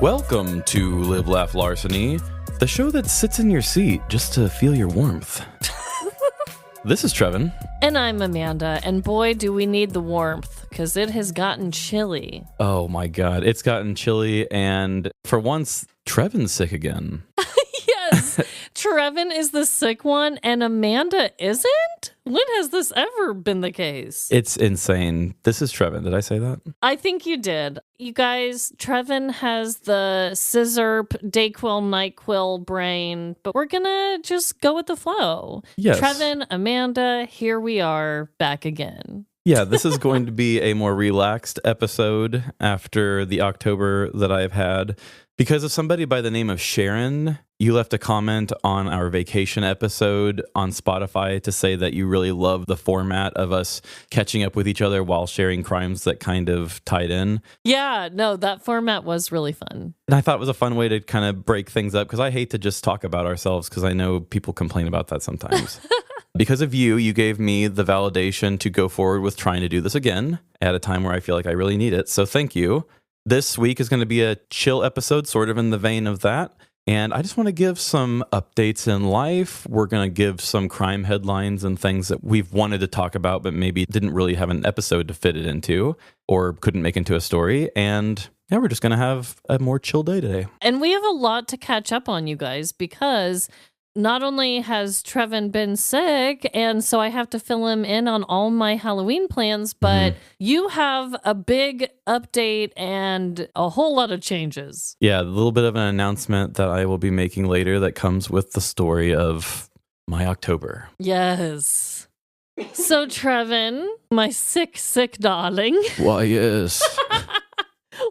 Welcome to Live, Laugh, Larceny, the show that sits in your seat just to feel your warmth. This is Trevin. And I'm Amanda, and boy, do we need the warmth, because it has gotten chilly. Oh my god, it's gotten chilly, and for once, Trevin's sick again. Yes, Trevin is the sick one, and Amanda isn't? When has this ever been the case? It's insane. This is Trevin. Did I say that? I think you did. You guys, Trevin has the scissor, Dayquil, NyQuil brain, but we're gonna just go with the flow. Yes. Trevin, Amanda, here we are back again. Yeah, this is going to be a more relaxed episode after the October that I've had. Because of somebody by the name of Sharon, you left a comment on our vacation episode on Spotify to say that you really love the format of us catching up with each other while sharing crimes that kind of tied in. Yeah, no, that format was really fun. And I thought it was a fun way to kind of break things up because I hate to just talk about ourselves because I know people complain about that sometimes. Because of you, you gave me the validation to go forward with trying to do this again at a time where I feel like I really need it. So thank you. This week is going to be a chill episode, sort of in the vein of that. And I just want to give some updates in life. We're going to give some crime headlines and things that we've wanted to talk about, but maybe didn't really have an episode to fit it into or couldn't make into a story. And yeah, we're just going to have a more chill day today. And we have a lot to catch up on, you guys, because not only has Trevin been sick, and so I have to fill him in on all my Halloween plans, but you have a big update and a whole lot of changes. Yeah, a little bit of an announcement that I will be making later that comes with the story of my October. Yes. So, Trevin, my sick darling. Why, yes.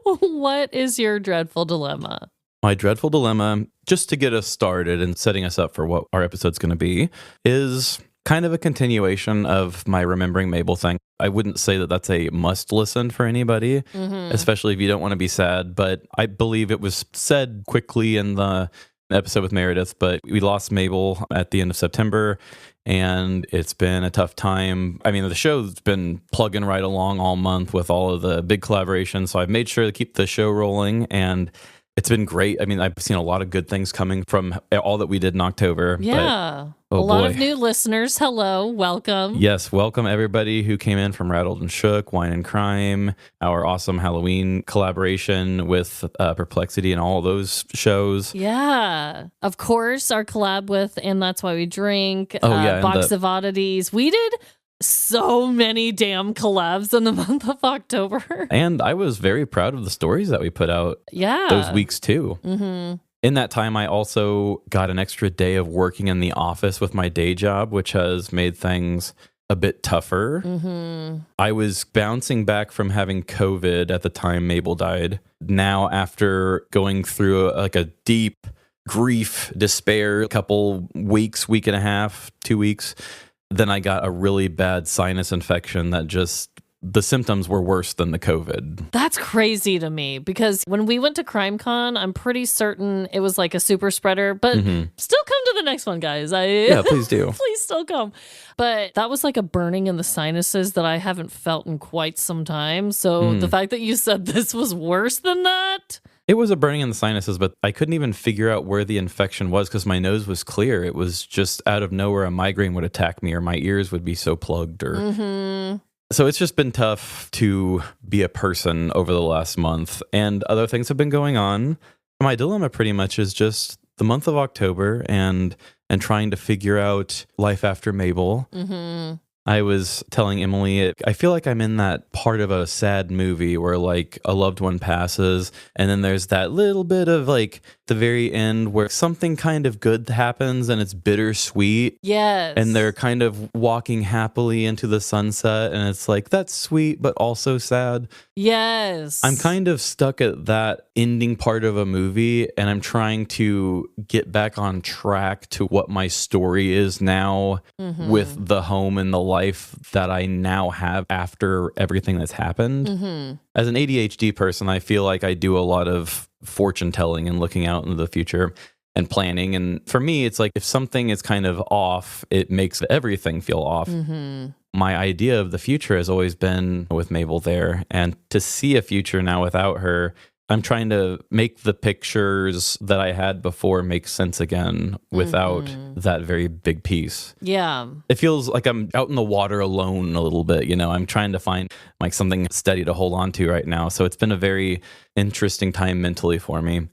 What is your dreadful dilemma? My dreadful dilemma, just to get us started and setting us up for what our episode's going to be, is kind of a continuation of my Remembering Mabel thing. I wouldn't say that that's a must listen for anybody, especially if you don't want to be sad, but I believe it was said quickly in the episode with Meredith, but we lost Mabel at the end of September, and it's been a tough time. I mean, the show's been plugging right along all month with all of the big collaborations, so I've made sure to keep the show rolling, and it's been great. I mean, I've seen a lot of good things coming from all that we did in October. Yeah. But, a lot of new listeners. Hello. Welcome. Yes. Welcome everybody who came in from Rattled and Shook, Wine and Crime, our awesome Halloween collaboration with Perplexity and all of those shows. Yeah. Of course, our collab with And That's Why We Drink, and Box of Oddities. We did so many damn collabs in the month of October. And I was very proud of the stories that we put out those weeks too. Mm-hmm. In that time, I also got an extra day of working in the office with my day job, which has made things a bit tougher. Mm-hmm. I was bouncing back from having COVID at the time Mabel died. Now, after going through a deep grief, despair, a couple weeks, week and a half, 2 weeks, then I got a really bad sinus infection that just, the symptoms were worse than the COVID. That's crazy to me because when we went to CrimeCon, I'm pretty certain it was like a super spreader, but still come to the next one, guys. Yeah, please do. Please still come. But that was like a burning in the sinuses that I haven't felt in quite some time. So the fact that you said this was worse than that. It was a burning in the sinuses, but I couldn't even figure out where the infection was because my nose was clear. It was just out of nowhere a migraine would attack me or my ears would be so plugged. So it's just been tough to be a person over the last month. And other things have been going on. My dilemma pretty much is just the month of October and trying to figure out life after Mabel. I was telling Emily, I feel like I'm in that part of a sad movie where like a loved one passes and then there's that little bit of like the very end where something kind of good happens and it's bittersweet. Yes. And they're kind of walking happily into the sunset and it's like, that's sweet, but also sad. Yes. I'm kind of stuck at that ending part of a movie and I'm trying to get back on track to what my story is now with the home and the life that I now have after everything that's happened. As an ADHD person, I feel like I do a lot of fortune telling and looking out into the future and planning. And for me, it's like if something is kind of off, it makes everything feel off. My idea of the future has always been with Mabel there. And to see a future now without her I'm trying to make the pictures that I had before make sense again without that very big piece. Yeah. It feels like I'm out in the water alone a little bit. I'm trying to find like something steady to hold on to right now. So it's been a very interesting time mentally for me.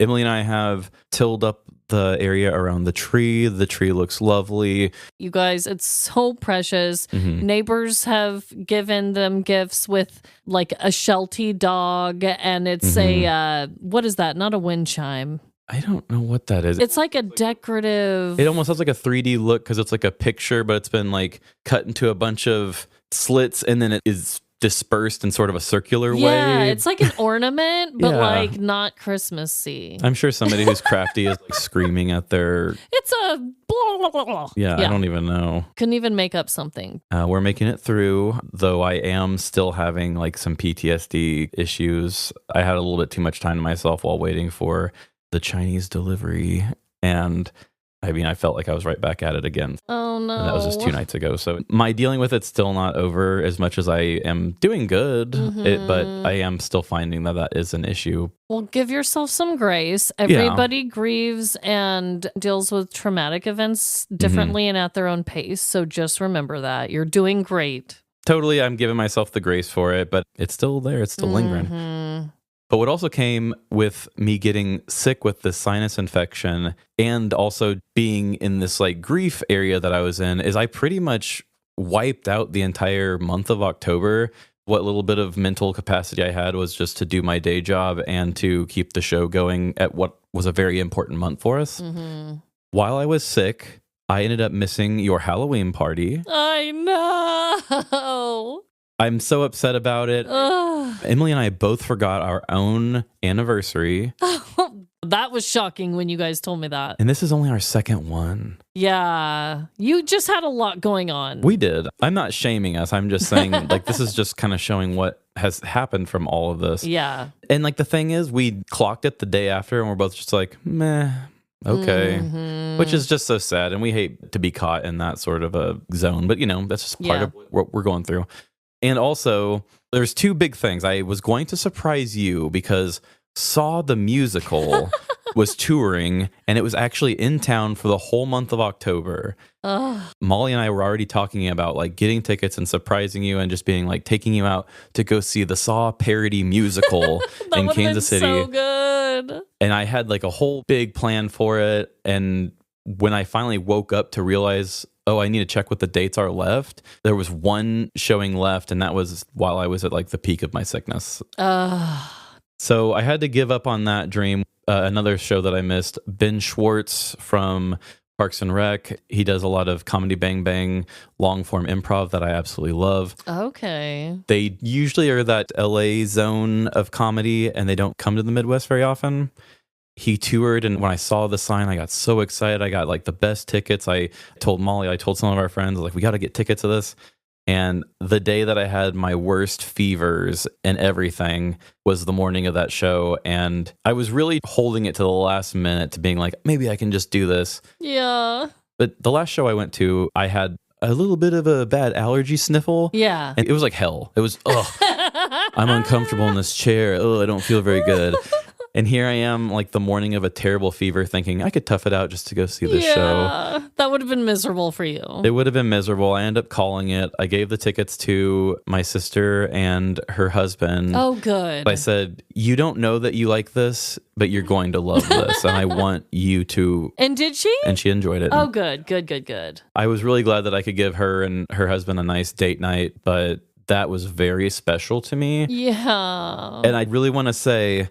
Emily and I have tilled up the area around the tree. The tree looks lovely. You guys, it's so precious. Neighbors have given them gifts with like a Sheltie dog, and it's a, what is that? Not a wind chime. I don't know what that is. It's like a decorative. It almost has like a 3D look because it's like a picture, but it's been like cut into a bunch of slits and then it is dispersed in sort of a circular way. Yeah, it's like an ornament, but Yeah. like not Christmassy. I'm sure somebody who's crafty is like screaming at their... It's a blah, blah, blah, blah. Yeah, I don't even know. Couldn't even make up something. We're making it through, though I am still having like some PTSD issues. I had a little bit too much time to myself while waiting for the Chinese delivery. And I mean, I felt like I was right back at it again. Oh, no. And that was just 2 nights ago. So my dealing with it's still not over as much as I am doing good. But I am still finding that is an issue. Well, give yourself some grace. Everybody grieves and deals with traumatic events differently and at their own pace. So just remember that. You're doing great. Totally, I'm giving myself the grace for it, but it's still there. It's still lingering. But what also came with me getting sick with this sinus infection and also being in this like grief area that I was in is I pretty much wiped out the entire month of October. What little bit of mental capacity I had was just to do my day job and to keep the show going at what was a very important month for us. While I was sick, I ended up missing your Halloween party. I know. I'm so upset about it. Emily and I both forgot our own anniversary. That was shocking when you guys told me that. And this is only our second one. Yeah. You just had a lot going on. We did. I'm not shaming us. I'm just saying, like, this is just kind of showing what has happened from all of this. Yeah. And, like, the thing is, we clocked it the day after, and we're both just like, meh, okay. Which is just so sad. And we hate to be caught in that sort of a zone. But, that's just part of what we're going through. And also, there's 2 big things. I was going to surprise you because Saw the Musical was touring, and it was actually in town for the whole month of October. Molly and I were already talking about like getting tickets and surprising you and just being like taking you out to go see the Saw Parody musical in Kansas City. So good. And I had like a whole big plan for it. And when I finally woke up to realize, oh, I need to check what the dates are left, there was one showing left, and that was while I was at like the peak of my sickness. So I had to give up on that dream. Another show that I missed, Ben Schwartz from Parks and Rec. He does a lot of comedy bang bang, long form improv that I absolutely love. Okay. They usually are that LA zone of comedy, and they don't come to the Midwest very often. He toured, and when I saw the sign, I got so excited. I got like the best tickets. I told Molly, I told some of our friends, like, we got to get tickets to this. And the day that I had my worst fevers and everything was the morning of that show. And I was really holding it to the last minute to being like, maybe I can just do this. Yeah. But the last show I went to, I had a little bit of a bad allergy sniffle. Yeah. And it was like hell. It was, I'm uncomfortable in this chair. I don't feel very good. And here I am, like the morning of a terrible fever, thinking I could tough it out just to go see this show. That would have been miserable for you. It would have been miserable. I ended up calling it. I gave the tickets to my sister and her husband. Oh, good. I said, you don't know that you like this, but you're going to love this. And I want you to. And did she? And she enjoyed it. Oh, good, good, good, good. I was really glad that I could give her and her husband a nice date night, but that was very special to me. Yeah. And I really want to say,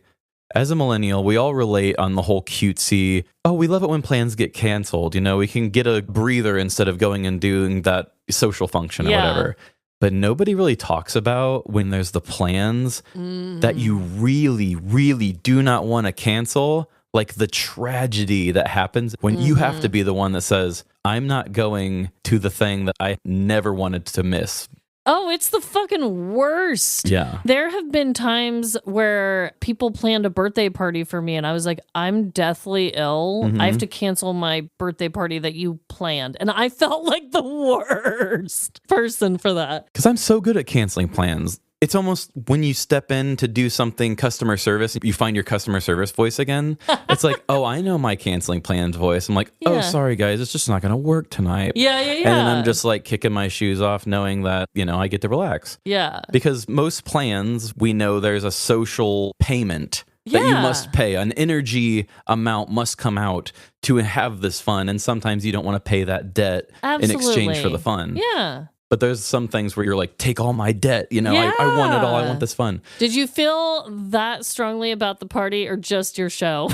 as a millennial, we all relate on the whole cutesy, we love it when plans get canceled. We can get a breather instead of going and doing that social function or whatever. But nobody really talks about when there's the plans that you really, really do not want to cancel. Like the tragedy that happens when you have to be the one that says, I'm not going to the thing that I never wanted to miss. Oh, it's the fucking worst. Yeah. There have been times where people planned a birthday party for me and I was like, I'm deathly ill. I have to cancel my birthday party that you planned. And I felt like the worst person for that. Because I'm so good at canceling plans. It's almost when you step in to do something customer service, you find your customer service voice again. It's like, oh, I know my canceling plans voice. I'm like, oh, sorry, guys, it's just not going to work tonight. Yeah. And then I'm just like kicking my shoes off knowing that, I get to relax. Yeah. Because most plans, we know there's a social payment that you must pay. An energy amount must come out to have this fun. And sometimes you don't want to pay that debt in exchange for the fun. Yeah. But there's some things where you're like, take all my debt. I want it all. I want this fun. Did you feel that strongly about the party or just your show?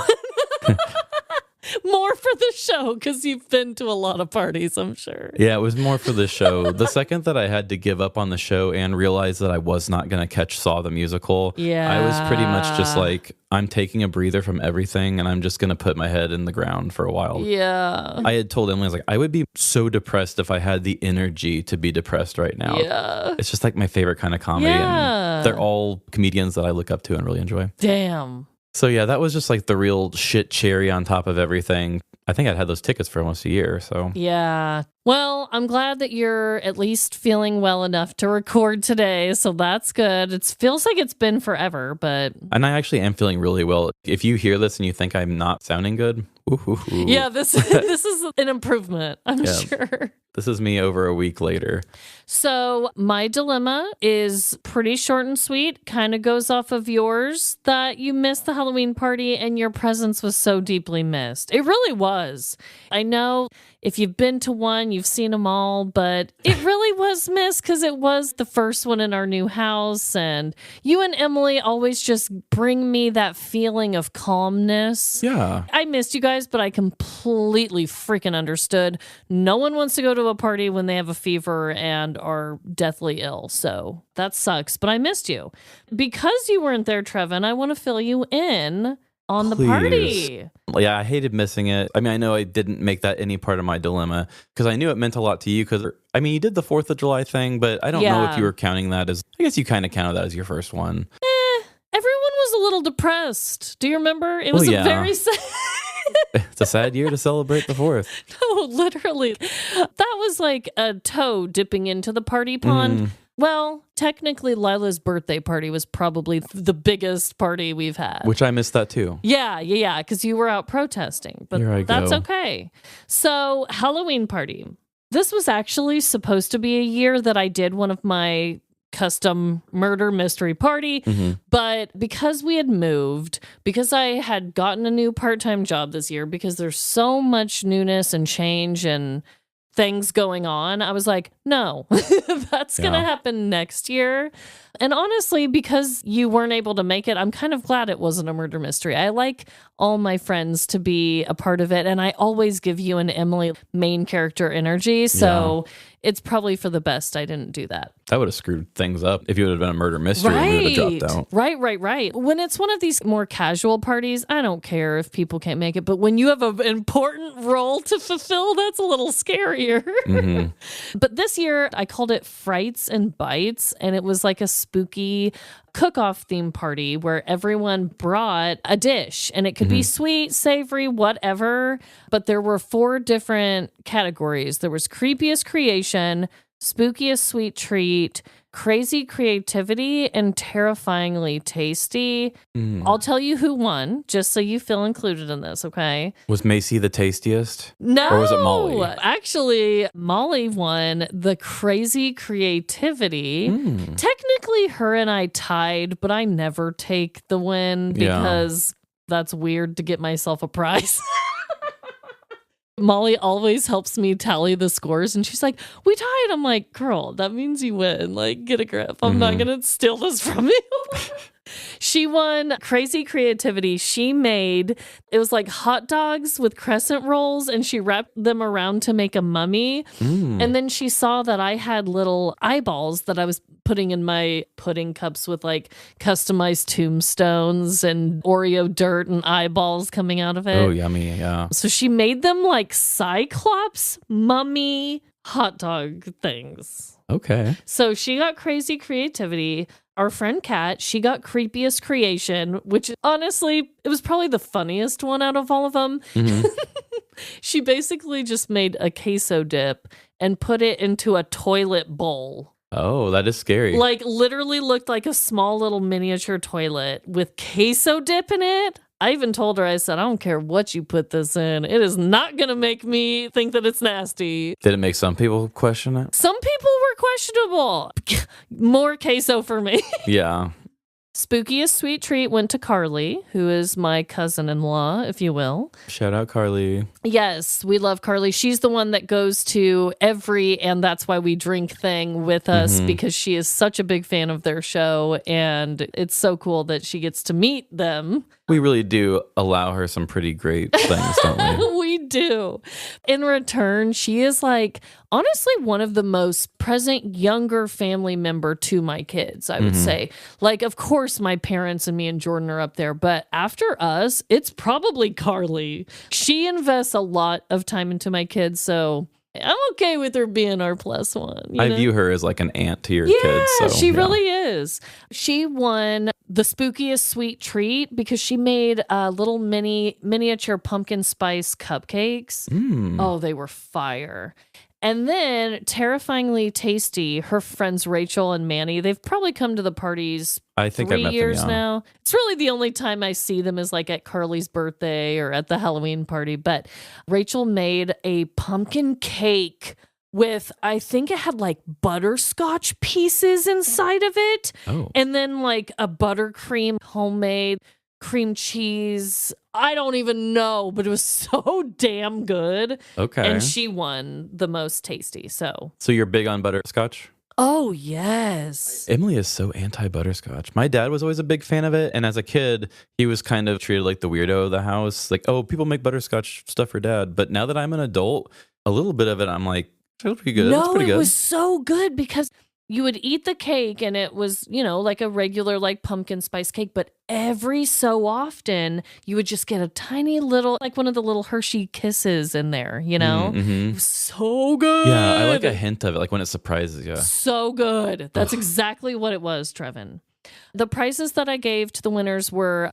More for the show because you've been to a lot of parties, I'm sure. Yeah, it was more for the show. The second that I had to give up on the show and realize that I was not going to catch Saw the Musical, I was pretty much just like, I'm taking a breather from everything and I'm just going to put my head in the ground for a while. Yeah. I had told Emily, I was like, I would be so depressed if I had the energy to be depressed right now. Yeah. It's just like my favorite kind of comedy. Yeah. And they're all comedians that I look up to and really enjoy. Damn. So yeah, that was just like the real shit cherry on top of everything. I think I'd had those tickets for almost a year. So yeah. Well, I'm glad that you're at least feeling well enough to record today. So that's good. It feels like it's been forever, but... And I actually am feeling really well. If you hear this and you think I'm not sounding good, yeah, this is an improvement, I'm sure. This is me over a week later. So my dilemma is pretty short and sweet. Kind of goes off of yours, that you missed the Halloween party and your presence was so deeply missed. It really was. I know if you've been to one, you've seen them all, but it really was missed because it was the first one in our new house. And you and Emily always just bring me that feeling of calmness. Yeah. I missed you guys, but I completely freaking understood. No one wants to go to a party when they have a fever and are deathly ill. So that sucks, but I missed you. Because you weren't there, Trevin, I want to fill you in on the party. Yeah, I hated missing it. I mean, I know I didn't make that any part of my dilemma because I knew it meant a lot to you because, I mean, you did the 4th of July thing, but I don't know if you were counting that as, I guess you kind of counted that as your first one. Everyone was a little depressed. Do you remember? It was a very sad... It's a sad year to celebrate the 4th. No, literally. That was like a toe dipping into the party pond. Well, technically, Lila's birthday party was probably the biggest party we've had. Which I missed that too. Yeah, because you were out protesting. But that's okay. So, Halloween party. This was actually supposed to be a year that I did one of my custom murder mystery party. But because we had moved, because I had gotten a new part-time job this year, because there's so much newness and change and things going on, I was like, no, that's going to happen next year. And honestly, because you weren't able to make it, I'm kind of glad it wasn't a murder mystery. I like all my friends to be a part of it. And I always give you and Emily main character energy. So it's probably for the best I didn't do that. That would have screwed things up. If you would have been a murder mystery, we would have dropped out. Right. When it's one of these more casual parties, I don't care if people can't make it. But when you have an important role to fulfill, that's a little scarier. But this year, I called it Frights and Bites. And it was like a spooky cook-off theme party where everyone brought a dish. And it could be sweet, savory, whatever. But there were 4 different categories. There was creepiest creation, spookiest sweet treat, crazy creativity, and terrifyingly tasty. I'll tell you who won, just so you feel included in this, okay? Was Macy the tastiest? No. Or was it Molly? Actually, Molly won the crazy creativity. Technically, her and I tied, but I never take the win because that's weird to get myself a prize. Molly always helps me tally the scores, and she's like, we tied. I'm like, girl, that means you win. Like, get a grip. I'm not going to steal this from you. She won crazy creativity. She made, it was like hot dogs with crescent rolls, and she wrapped them around to make a mummy. And then she saw that I had little eyeballs that I was putting in my pudding cups with like customized tombstones and Oreo dirt and eyeballs coming out of it. Oh, yummy. Yeah. So she made them like Cyclops mummy hot dog things. Okay. So she got crazy creativity. Our friend Kat, she got creepiest creation, which honestly, it was probably the funniest one out of all of them. She basically just made a queso dip and put it into a toilet bowl. Oh, that is scary. Like, literally looked like a small little miniature toilet with queso dip in it. I even told her, I said, I don't care what you put this in. It is not going to make me think that it's nasty. Did it make some people question it? Some people were questionable. More queso for me. Yeah. Spookiest sweet treat went to Carly, who is my cousin-in-law, if you will. Shout out Carly. Yes, we love Carly. She's the one that goes to every And That's Why We Drink thing with us because she is such a big fan of their show, and it's so cool that she gets to meet them. We really do allow her some pretty great things, don't we? We do. In return, she is like, honestly, one of the most present younger family member to my kids, I would say. Like, of course, my parents and me and Jordan are up there, but after us, it's probably Carly. She invests a lot of time into my kids, so I'm okay with her being our plus one. I view her as like an aunt to your kids. So, she really is. She won the spookiest sweet treat because she made little miniature pumpkin spice cupcakes. Oh, they were fire. And then, terrifyingly tasty, her friends Rachel and Manny, they've probably come to the parties I think 3 I met years them, yeah. now. It's really the only time I see them is like at Carly's birthday or at the Halloween party. But Rachel made a pumpkin cake with, I think it had like butterscotch pieces inside of it. Oh. And then like a buttercream homemade cream cheese. I don't even know, but it was so damn good. Okay. And she won the most tasty. So you're big on butterscotch? Oh, yes. Emily is so anti-butterscotch. My dad was always a big fan of it, and as a kid, he was kind of treated like the weirdo of the house. Like, oh, people make butterscotch stuff for dad. But now that I'm an adult, a little bit of it, I'm like, that's pretty good. No, pretty good. It was so good because you would eat the cake and it was, like a regular like pumpkin spice cake, but every so often you would just get a tiny little, like one of the little Hershey Kisses in there, It was so good. Yeah, I like a hint of it, like when it surprises you. So good. That's exactly what it was, Trevin. The prizes that I gave to the winners were,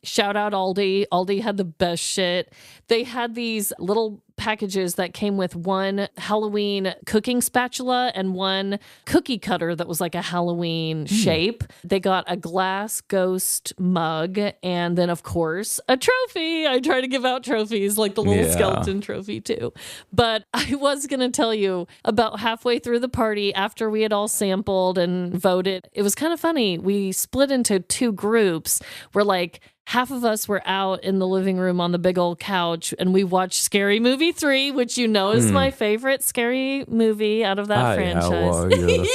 shout out Aldi. Aldi had the best shit. They had these little packages that came with one Halloween cooking spatula and one cookie cutter that was like a Halloween shape. They got a glass ghost mug and then, of course, a trophy. I try to give out trophies like the little skeleton trophy too. But I was going to tell you about halfway through the party after we had all sampled and voted. It was kind of funny. We split into two groups where like half of us were out in the living room on the big old couch and we watched Scary Movie 3, which is my favorite scary movie out of that franchise. How are you?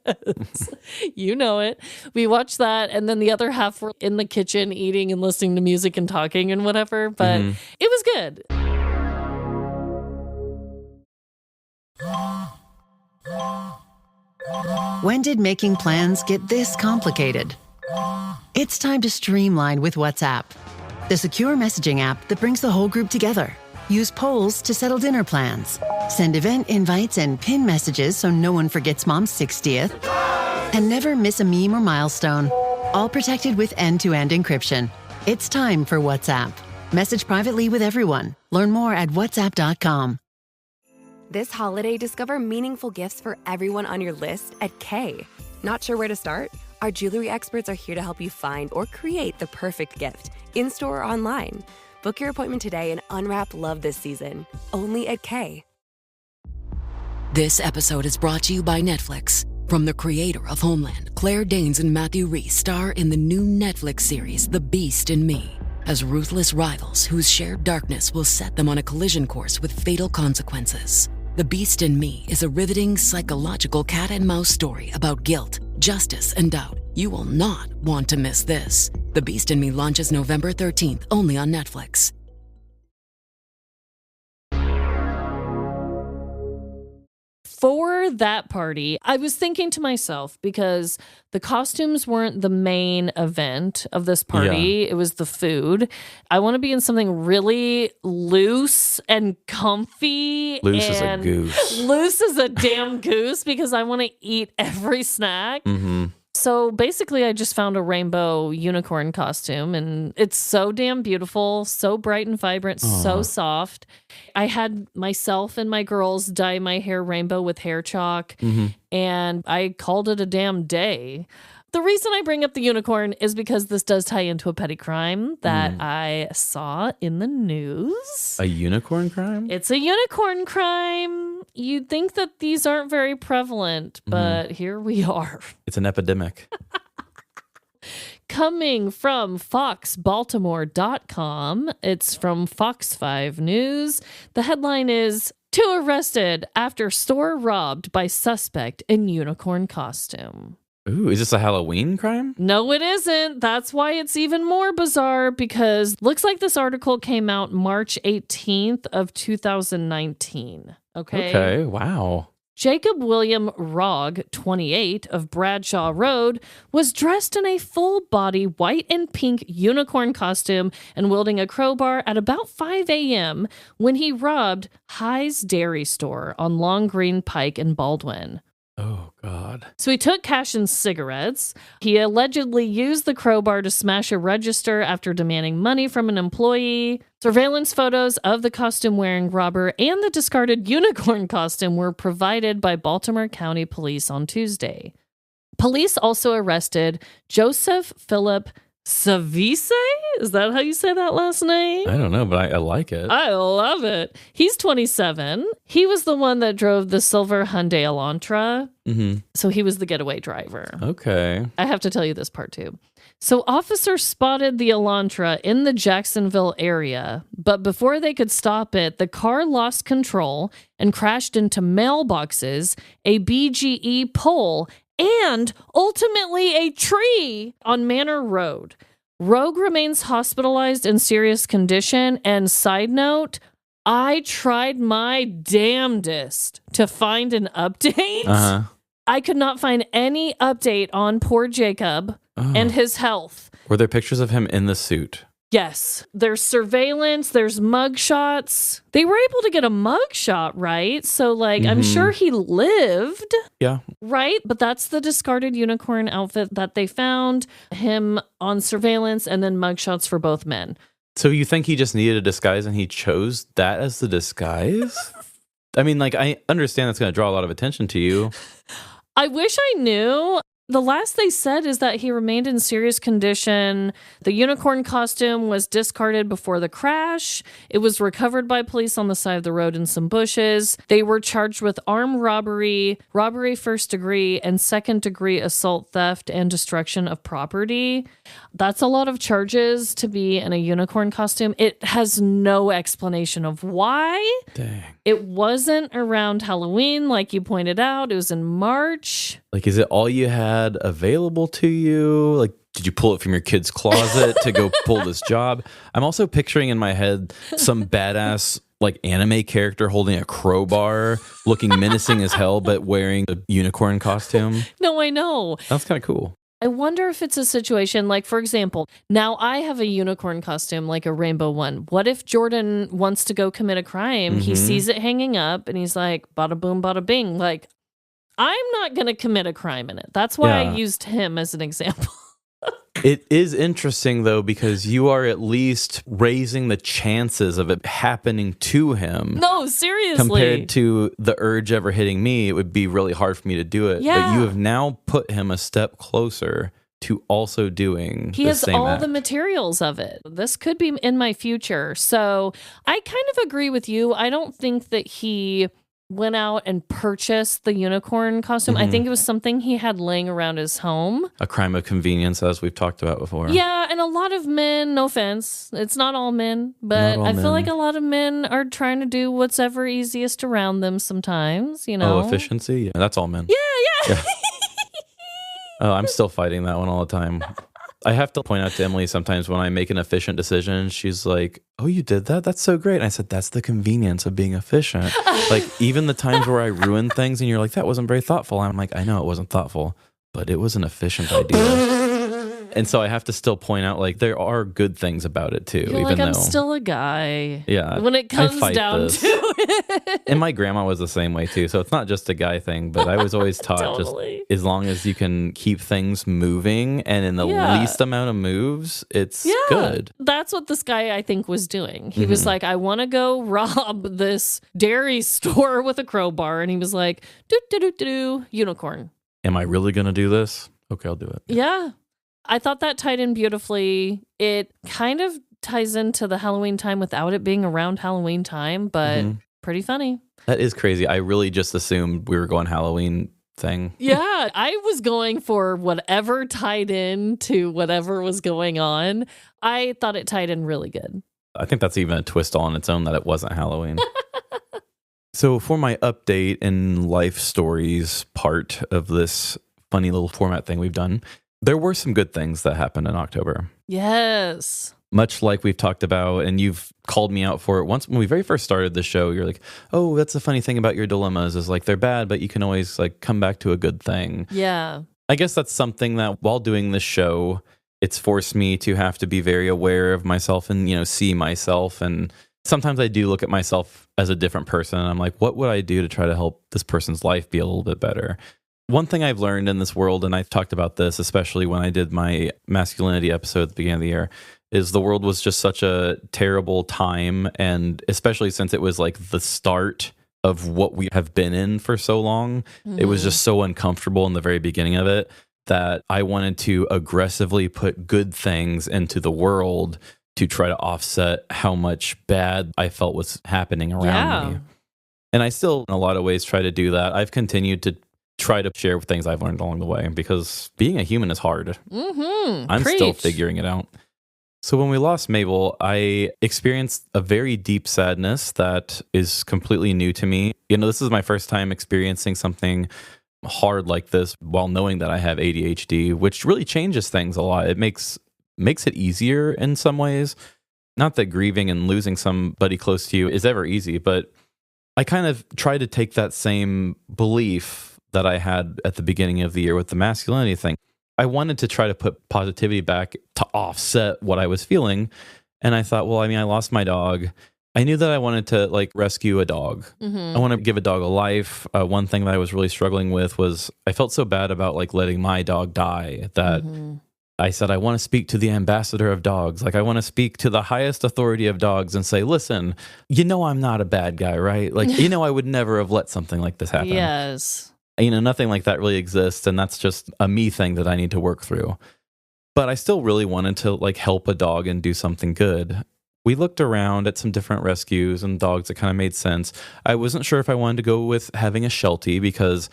Yes. You know it. We watched that and then the other half were in the kitchen eating and listening to music and talking and whatever, but it was good. When did making plans get this complicated? It's time to streamline with WhatsApp, the secure messaging app that brings the whole group together. Use polls to settle dinner plans. Send event invites and pin messages so no one forgets Mom's 60th. And never miss a meme or milestone. All protected with end-to-end encryption. It's time for WhatsApp. Message privately with everyone. Learn more at whatsapp.com. This holiday, discover meaningful gifts for everyone on your list at Kay. Not sure where to start? Our jewelry experts are here to help you find or create the perfect gift, in-store or online. Book your appointment today and unwrap love this season, only at Kay. This episode is brought to you by Netflix. From the creator of Homeland, Claire Danes and Matthew Rhys star in the new Netflix series, The Beast in Me, as ruthless rivals whose shared darkness will set them on a collision course with fatal consequences. The Beast in Me is a riveting psychological cat and mouse story about guilt, justice, and doubt. You will not want to miss this. The Beast in Me launches November 13th, only on Netflix. For that party, I was thinking to myself, because the costumes weren't the main event of this party, it was the food. I want to be in something really loose and comfy. Loose as a goose. Loose as a damn goose, because I want to eat every snack. So basically, I just found a rainbow unicorn costume, and it's so damn beautiful, so bright and vibrant, so soft. I had myself and my girls dye my hair rainbow with hair chalk, and I called it a damn day. The reason I bring up the unicorn is because this does tie into a petty crime that I saw in the news. A unicorn crime? It's a unicorn crime. You'd think that these aren't very prevalent, but here we are. It's an epidemic. Coming from foxbaltimore.com, it's from Fox 5 News. The headline is, 2 arrested after store robbed by suspect in unicorn costume. Ooh, is this a Halloween crime? No, it isn't. That's why it's even more bizarre, because looks like this article came out March 18th of 2019. Okay, wow. Jacob William Rogge, 28, of Bradshaw Road, was dressed in a full-body white and pink unicorn costume and wielding a crowbar at about 5 a.m. when he robbed High's Dairy Store on Long Green Pike in Baldwin. Oh, God. So he took cash and cigarettes. He allegedly used the crowbar to smash a register after demanding money from an employee. Surveillance photos of the costume-wearing robber and the discarded unicorn costume were provided by Baltimore County Police on Tuesday. Police also arrested Joseph Philip Savise? Is that how you say that last name? I don't know, but I like it. I love it. He's 27. He was the one that drove the silver Hyundai Elantra. So he was the getaway driver. Okay. I have to tell you this part too. So officers spotted the Elantra in the Jacksonville area, but before they could stop it, the car lost control and crashed into mailboxes, a BGE pole, and ultimately a tree on Manor Road. Rogue remains hospitalized in serious condition. And side note, I tried my damnedest to find an update. I could not find any update on poor Jacob and his health. Were there pictures of him in the suit? Yes. There's surveillance. There's mugshots. They were able to get a mugshot, right? So, like, I'm sure he lived. Yeah. Right? But that's the discarded unicorn outfit that they found, him on surveillance, and then mugshots for both men. So you think he just needed a disguise and he chose that as the disguise? I mean, like, I understand that's going to draw a lot of attention to you. I wish I knew. The last they said is that he remained in serious condition. The unicorn costume was discarded before the crash. It was recovered by police on the side of the road in some bushes. They were charged with armed robbery, robbery first degree, and second degree assault, theft, and destruction of property. That's a lot of charges to be in a unicorn costume. It has no explanation of why. Dang. It wasn't around Halloween, like you pointed out. It was in March. Like, is it all you had available to you? Like, did you pull it from your kid's closet to go pull this job? I'm also picturing in my head some badass, like, anime character holding a crowbar, looking menacing as hell, but wearing a unicorn costume. No, I know. That's kind of cool. I wonder if it's a situation like, for example, now I have a unicorn costume, like a rainbow one. What if Jordan wants to go commit a crime? He sees it hanging up and he's like, bada boom, bada bing. Like, I'm not going to commit a crime in it. That's why I used him as an example. It is interesting, though, because you are at least raising the chances of it happening to him. No, seriously. Compared to the urge ever hitting me, it would be really hard for me to do it. Yeah. But you have now put him a step closer to also doing He has same all act. the materials of it. This could be in my future. So I kind of agree with you. I don't think that he went out and purchased the unicorn costume. I think it was something he had laying around his home. A crime of convenience, as we've talked about before. Yeah, and a lot of men, no offense, it's not all men, but all I feel men. like a lot of men are trying to do what's ever easiest around them sometimes, you know? Oh, efficiency? Yeah, that's all men. Yeah. Oh, I'm still fighting that one all the time. I have to point out to Emily sometimes when I make an efficient decision, she's like, oh, you did that? That's so great. And I said, that's the convenience of being efficient. Like, even the times where I ruin things and you're like, that wasn't very thoughtful. I'm like, I know it wasn't thoughtful, but it was an efficient idea. And so I have to still point out, like, there are good things about it, too. You're even like, though I'm still a guy. Yeah. When it comes I down this. to it. And my grandma was the same way, too. So it's not just a guy thing, but I was always taught Totally. just as long as you can keep things moving and in the least amount of moves, it's good. That's what this guy, I think, was doing. He was like, I want to go rob this dairy store with a crowbar. And he was like, unicorn. Am I really going to do this? Okay, I'll do it. Yeah. I thought that tied in beautifully. It kind of ties into the Halloween time without it being around Halloween time, but pretty funny. That is crazy. I really just assumed we were going Halloween thing. Yeah, I was going for whatever tied in to whatever was going on. I thought it tied in really good. I think that's even a twist all on its own that it wasn't Halloween. So for my update and life stories part of this funny little format thing we've done, there were some good things that happened in October. Yes. Much like we've talked about, and you've called me out for it once when we very first started the show. You're like, oh, that's the funny thing about your dilemmas is like they're bad, but you can always like come back to a good thing. Yeah. I guess that's something that while doing this show, it's forced me to have to be very aware of myself and, you know, see myself. And sometimes I do look at myself as a different person. And I'm like, what would I do to try to help this person's life be a little bit better? One thing I've learned in this world, and I've talked about this, especially when I did my masculinity episode at the beginning of the year, is the world was just such a terrible time. And especially since it was like the start of what we have been in for so long, it was just so uncomfortable in the very beginning of it that I wanted to aggressively put good things into the world to try to offset how much bad I felt was happening around me. And I still, in a lot of ways, try to do that. I've continued to try to share things I've learned along the way because being a human is hard. I'm still figuring it out. So when we lost Mabel, I experienced a very deep sadness that is completely new to me. You know, this is my first time experiencing something hard like this while knowing that I have ADHD, which really changes things a lot. It makes it easier in some ways. Not that grieving and losing somebody close to you is ever easy, but I kind of try to take that same belief that I had at the beginning of the year with the masculinity thing. I wanted to try to put positivity back to offset what I was feeling. And I thought, well, I mean, I lost my dog. I knew that I wanted to like rescue a dog. I want to give a dog a life. One thing that I was really struggling with was I felt so bad about like letting my dog die that I said, I want to speak to the ambassador of dogs. Like I want to speak to the highest authority of dogs and say, listen, you know, I'm not a bad guy, right? Like, you know, I would never have let something like this happen. Yes. You know, nothing like that really exists. And that's just a me thing that I need to work through. But I still really wanted to like help a dog and do something good. We looked around at some different rescues and dogs that kind of made sense. I wasn't sure if I wanted to go with having a Sheltie because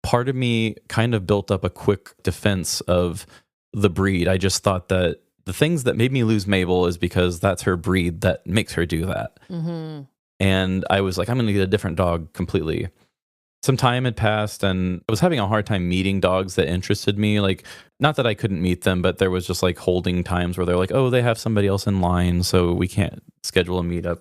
part of me kind of built up a quick defense of the breed. I just thought that the things that made me lose Mabel is because that's her breed that makes her do that. And I was like, I'm going to get a different dog completely. Some time had passed and I was having a hard time meeting dogs that interested me. Like, not that I couldn't meet them, but there was just like holding times where they're like, oh, they have somebody else in line, so we can't schedule a meetup.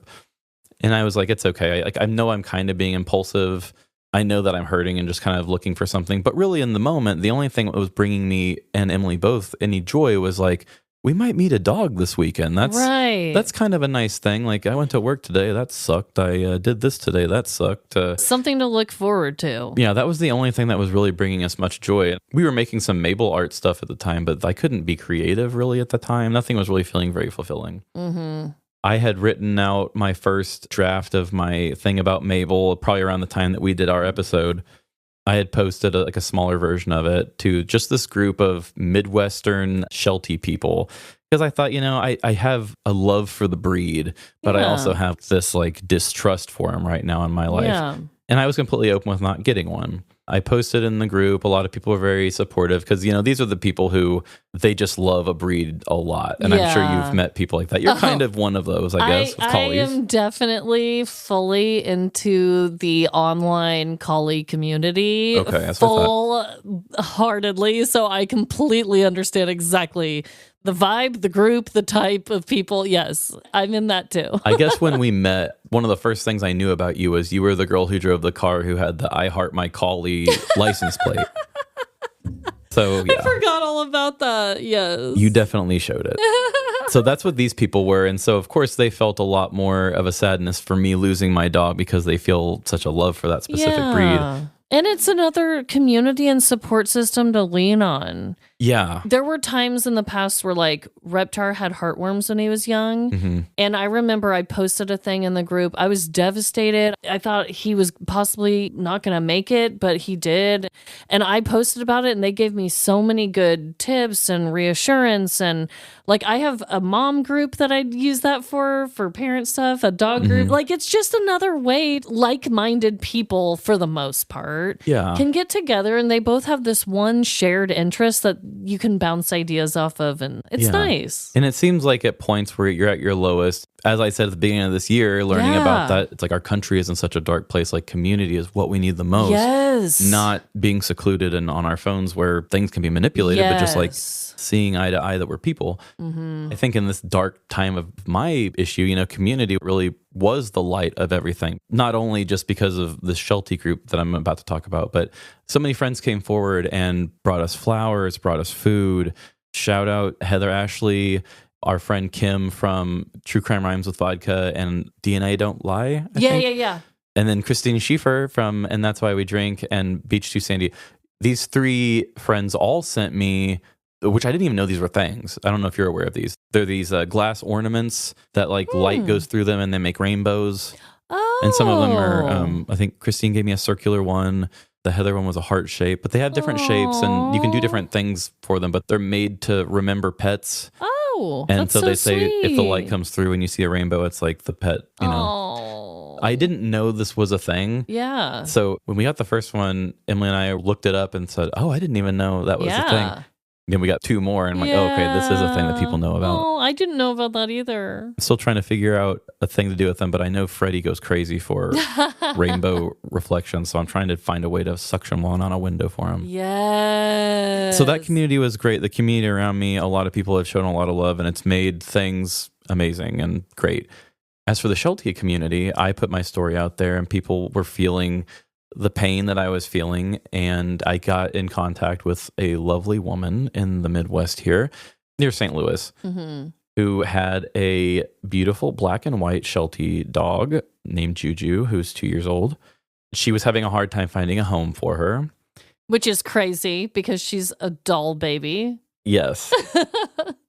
And I was like, it's okay. I know I'm kind of being impulsive. I know that I'm hurting and just kind of looking for something. But really in the moment, the only thing that was bringing me and Emily both any joy was like, we might meet a dog this weekend. That's kind of a nice thing. Like I went to work today. That sucked. I did this today. That sucked. Something to look forward to. Yeah, that was the only thing that was really bringing us much joy. We were making some Mabel art stuff at the time, but I couldn't be creative really at the time. Nothing was really feeling very fulfilling. I had written out my first draft of my thing about Mabel probably around the time that we did our episode. I had posted a smaller version of it to just this group of Midwestern Sheltie people because I thought, you know, I have a love for the breed, but I also have this like distrust for him right now in my life. And I was completely open with not getting one. I posted in the group. A lot of people were very supportive because, you know, these are the people who they just love a breed a lot. And I'm sure you've met people like that. You're kind of one of those, I guess, with collies. I am definitely fully into the online collie community. Okay, that's full-heartedly. So I completely understand exactly the vibe, the group, the type of people. Yes, I'm in that too. I guess when we met, one of the first things I knew about you was you were the girl who drove the car who had the I Heart My Collie license plate. So yeah. I forgot all about that. Yes. You definitely showed it. So that's what these people were. And so, of course, they felt a lot more of a sadness for me losing my dog because they feel such a love for that specific breed. And it's another community and support system to lean on. Yeah. There were times in the past where like Reptar had heartworms when he was young. And I remember I posted a thing in the group. I was devastated. I thought he was possibly not going to make it, but he did. And I posted about it and they gave me so many good tips and reassurance. And like I have a mom group that I'd use that for parent stuff, a dog group. Like it's just another way like-minded people for the most part can get together and they both have this one shared interest that you can bounce ideas off of, and it's nice. And it seems like at points where you're at your lowest, as I said at the beginning of this year, learning about that, it's like our country is in such a dark place, like community is what we need the most. Yes. Not being secluded and on our phones where things can be manipulated, but just like seeing eye to eye that we're people. I think in this dark time of my issue, you know, community really was the light of everything. Not only just because of the Sheltie group that I'm about to talk about, but so many friends came forward and brought us flowers, brought us food. Shout out Heather Ashley, our friend Kim from True Crime Rhymes with Vodka and DNA Don't Lie. I think. Yeah. And then Christine Schiefer from And That's Why We Drink and Beach 2 Sandy. These three friends all sent me, which I didn't even know these were things. I don't know if you're aware of these. They're these glass ornaments that like light goes through them and they make rainbows. Oh. And some of them are, I think Christine gave me a circular one. The Heather one was a heart shape, but they have different shapes and you can do different things for them, but they're made to remember pets. Oh, and that's so they say sweet. if the light comes through and you see a rainbow, it's like the pet, you know. I didn't know this was a thing. Yeah. So when we got the first one, Emily and I looked it up and said, oh, I didn't even know that was a thing. Then we got two more and I'm like, oh, okay, this is a thing that people know about. Oh, I didn't know about that either. I'm still trying to figure out a thing to do with them, but I know Freddie goes crazy for rainbow reflections, so I'm trying to find a way to suction one on a window for him. Yes. So that community was great. The community around me, a lot of people have shown a lot of love, and it's made things amazing and great. As for the Sheltie community, I put my story out there, and people were feeling the pain that I was feeling, and I got in contact with a lovely woman in the Midwest here, near St. Louis, who had a beautiful black and white Sheltie dog named Juju, who's 2 years old. She was having a hard time finding a home for her. Which is crazy because she's a doll baby. Yes.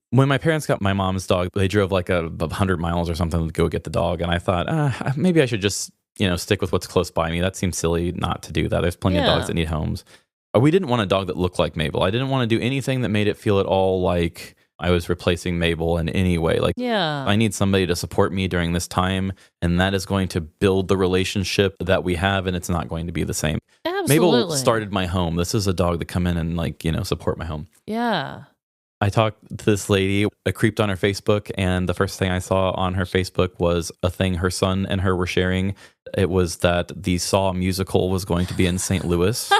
When my parents got my mom's dog, they drove like 100 miles or something to go get the dog, and I thought, maybe I should just stick with what's close by me. That seems silly not to do that. There's plenty of dogs that need homes. We didn't want a dog that looked like Mabel. I didn't want to do anything that made it feel at all like I was replacing Mabel in any way. Like, I need somebody to support me during this time, and that is going to build the relationship that we have, and it's not going to be the same. Absolutely. Mabel started my home. This is a dog that come in and support my home. Yeah. I talked to this lady. I creeped on her Facebook, and the first thing I saw on her Facebook was a thing her son and her were sharing. It was that the Saw musical was going to be in St. Louis.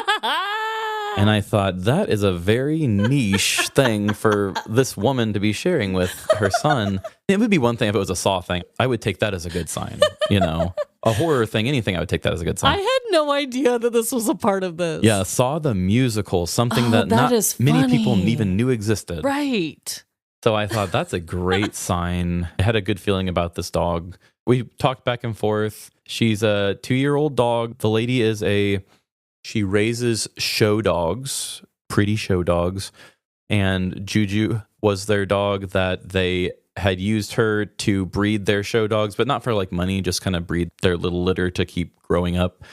And I thought, that is a very niche thing for this woman to be sharing with her son. It would be one thing if it was a Saw thing. I would take that as a good sign, A horror thing, anything, I would take that as a good sign. I had no idea that this was a part of this. Yeah, Saw the musical, something that not many people even knew existed. Right. So I thought, that's a great sign. I had a good feeling about this dog. We talked back and forth. She's a 2-year-old dog. The lady she raises show dogs, pretty show dogs. And Juju was their dog that they had used her to breed their show dogs, but not for like money, just kind of breed their little litter to keep growing up.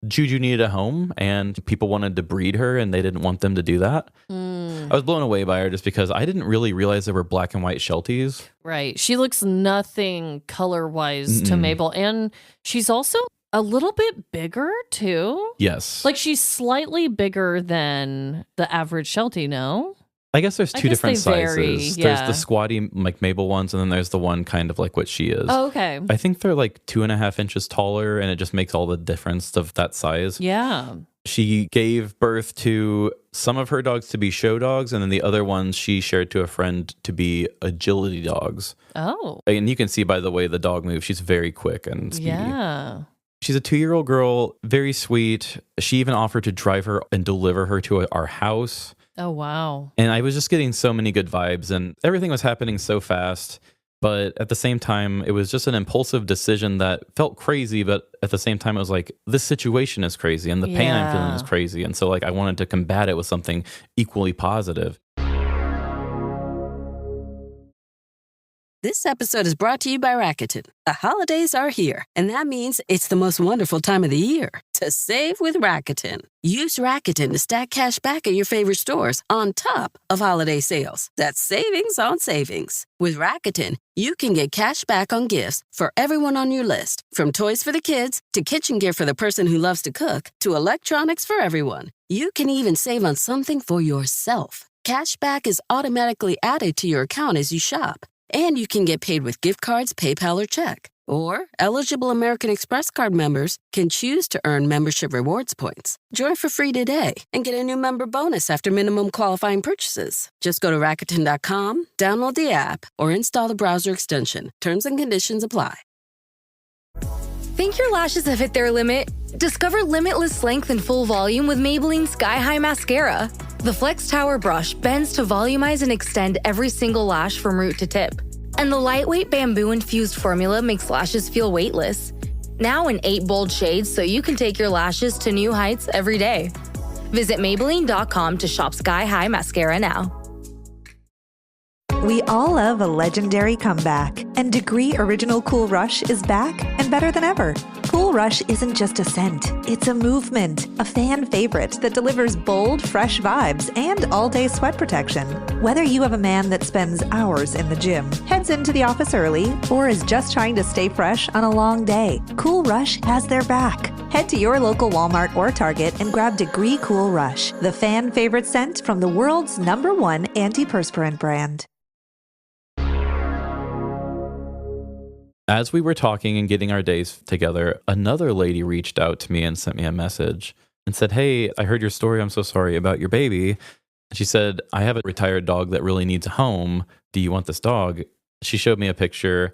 Juju needed a home and people wanted to breed her and they didn't want them to do that. I was blown away by her just because I didn't really realize there were black and white Shelties. Right. She looks nothing color-wise to Mabel. And she's also a little bit bigger too. Yes. Like she's slightly bigger than the average Sheltie, no? I guess there's two different sizes. Vary, There's the squatty, like Mabel ones, and then there's the one kind of like what she is. Oh, okay. I think they're like 2.5 inches taller, and it just makes all the difference of that size. Yeah. She gave birth to some of her dogs to be show dogs, and then the other ones she shared to a friend to be agility dogs. Oh. And you can see by the way the dog moves, she's very quick and speedy. Yeah. She's a 2-year-old girl, very sweet. She even offered to drive her and deliver her to our house. Oh, wow. And I was just getting so many good vibes, and everything was happening so fast. But at the same time, it was just an impulsive decision that felt crazy. But at the same time, it was like, this situation is crazy and the pain I'm feeling is crazy. And so like, I wanted to combat it with something equally positive. This episode is brought to you by Rakuten. The holidays are here, and that means it's the most wonderful time of the year to save with Rakuten. Use Rakuten to stack cash back at your favorite stores on top of holiday sales. That's savings on savings. With Rakuten, you can get cash back on gifts for everyone on your list, from toys for the kids to kitchen gear for the person who loves to cook to electronics for everyone. You can even save on something for yourself. Cash back is automatically added to your account as you shop. And you can get paid with gift cards, PayPal, or check. Or eligible American Express card members can choose to earn membership rewards points. Join for free today and get a new member bonus after minimum qualifying purchases. Just go to Rakuten.com, download the app, or install the browser extension. Terms and conditions apply. Think your lashes have hit their limit? Discover limitless length and full volume with Maybelline Sky High Mascara. The Flex Tower brush bends to volumize and extend every single lash from root to tip. And the lightweight bamboo-infused formula makes lashes feel weightless. Now in 8 bold shades so you can take your lashes to new heights every day. Visit Maybelline.com to shop Sky High Mascara now. We all love a legendary comeback, and Degree Original Cool Rush is back and better than ever. Cool Rush isn't just a scent, it's a movement, a fan favorite that delivers bold, fresh vibes and all-day sweat protection. Whether you have a man that spends hours in the gym, heads into the office early, or is just trying to stay fresh on a long day, Cool Rush has their back. Head to your local Walmart or Target and grab Degree Cool Rush, the fan favorite scent from the world's #1 antiperspirant brand. As we were talking and getting our days together, another lady reached out to me and sent me a message and said, "Hey, I heard your story. I'm so sorry about your baby." She said, "I have a retired dog that really needs a home. Do you want this dog?" She showed me a picture,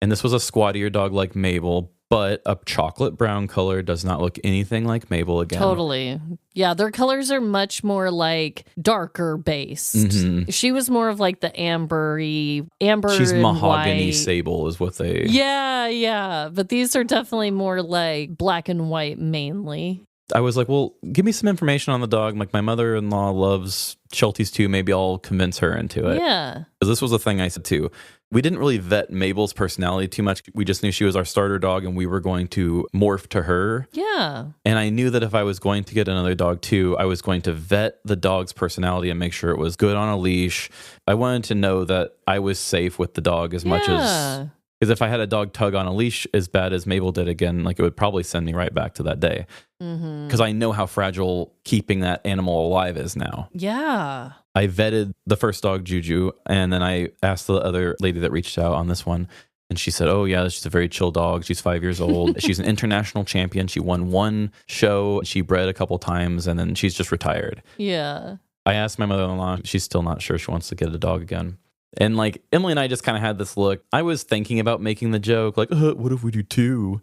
and this was a squattier dog like Mabel, but a chocolate brown color, does not look anything like Mabel again. Totally. Yeah, their colors are much more like darker based. Mm-hmm. She was more of like the amber. She's and mahogany white. sable is what they... Yeah. But these are definitely more like black and white mainly. I was like, well, give me some information on the dog. Like, my mother-in-law loves Shelties too. Maybe I'll convince her into it. Yeah. Because this was the thing I said too. We didn't really vet Mabel's personality too much. We just knew she was our starter dog and we were going to morph to her. Yeah. And I knew that if I was going to get another dog too, I was going to vet the dog's personality and make sure it was good on a leash. I wanted to know that I was safe with the dog as much as... Because if I had a dog tug on a leash as bad as Mabel did again, like, it would probably send me right back to that day. Because I know how fragile keeping that animal alive is now. Yeah. I vetted the first dog, Juju, and then I asked the other lady that reached out on this one, and she said, "Oh yeah, she's a very chill dog. She's 5 years old. She's an international champion. She won one show. She bred a couple times, and then she's just retired." Yeah. I asked my mother-in-law. She's still not sure she wants to get a dog again. And like, Emily and I just kind of had this look. I was thinking about making the joke, like, what if we do 2?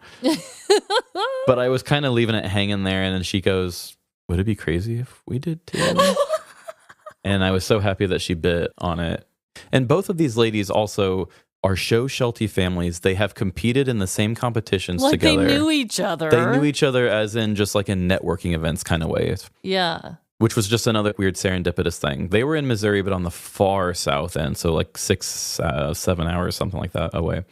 But I was kind of leaving it hanging there. And then she goes, "Would it be crazy if we did 2?" And I was so happy that she bit on it. And both of these ladies also are show Sheltie families. They have competed in the same competitions like together. They knew each other. They knew each other as in just like in networking events kind of ways. Yeah. Which was just another weird serendipitous thing. They were in Missouri, but on the far south end. So like 6-7 hours, something like that away.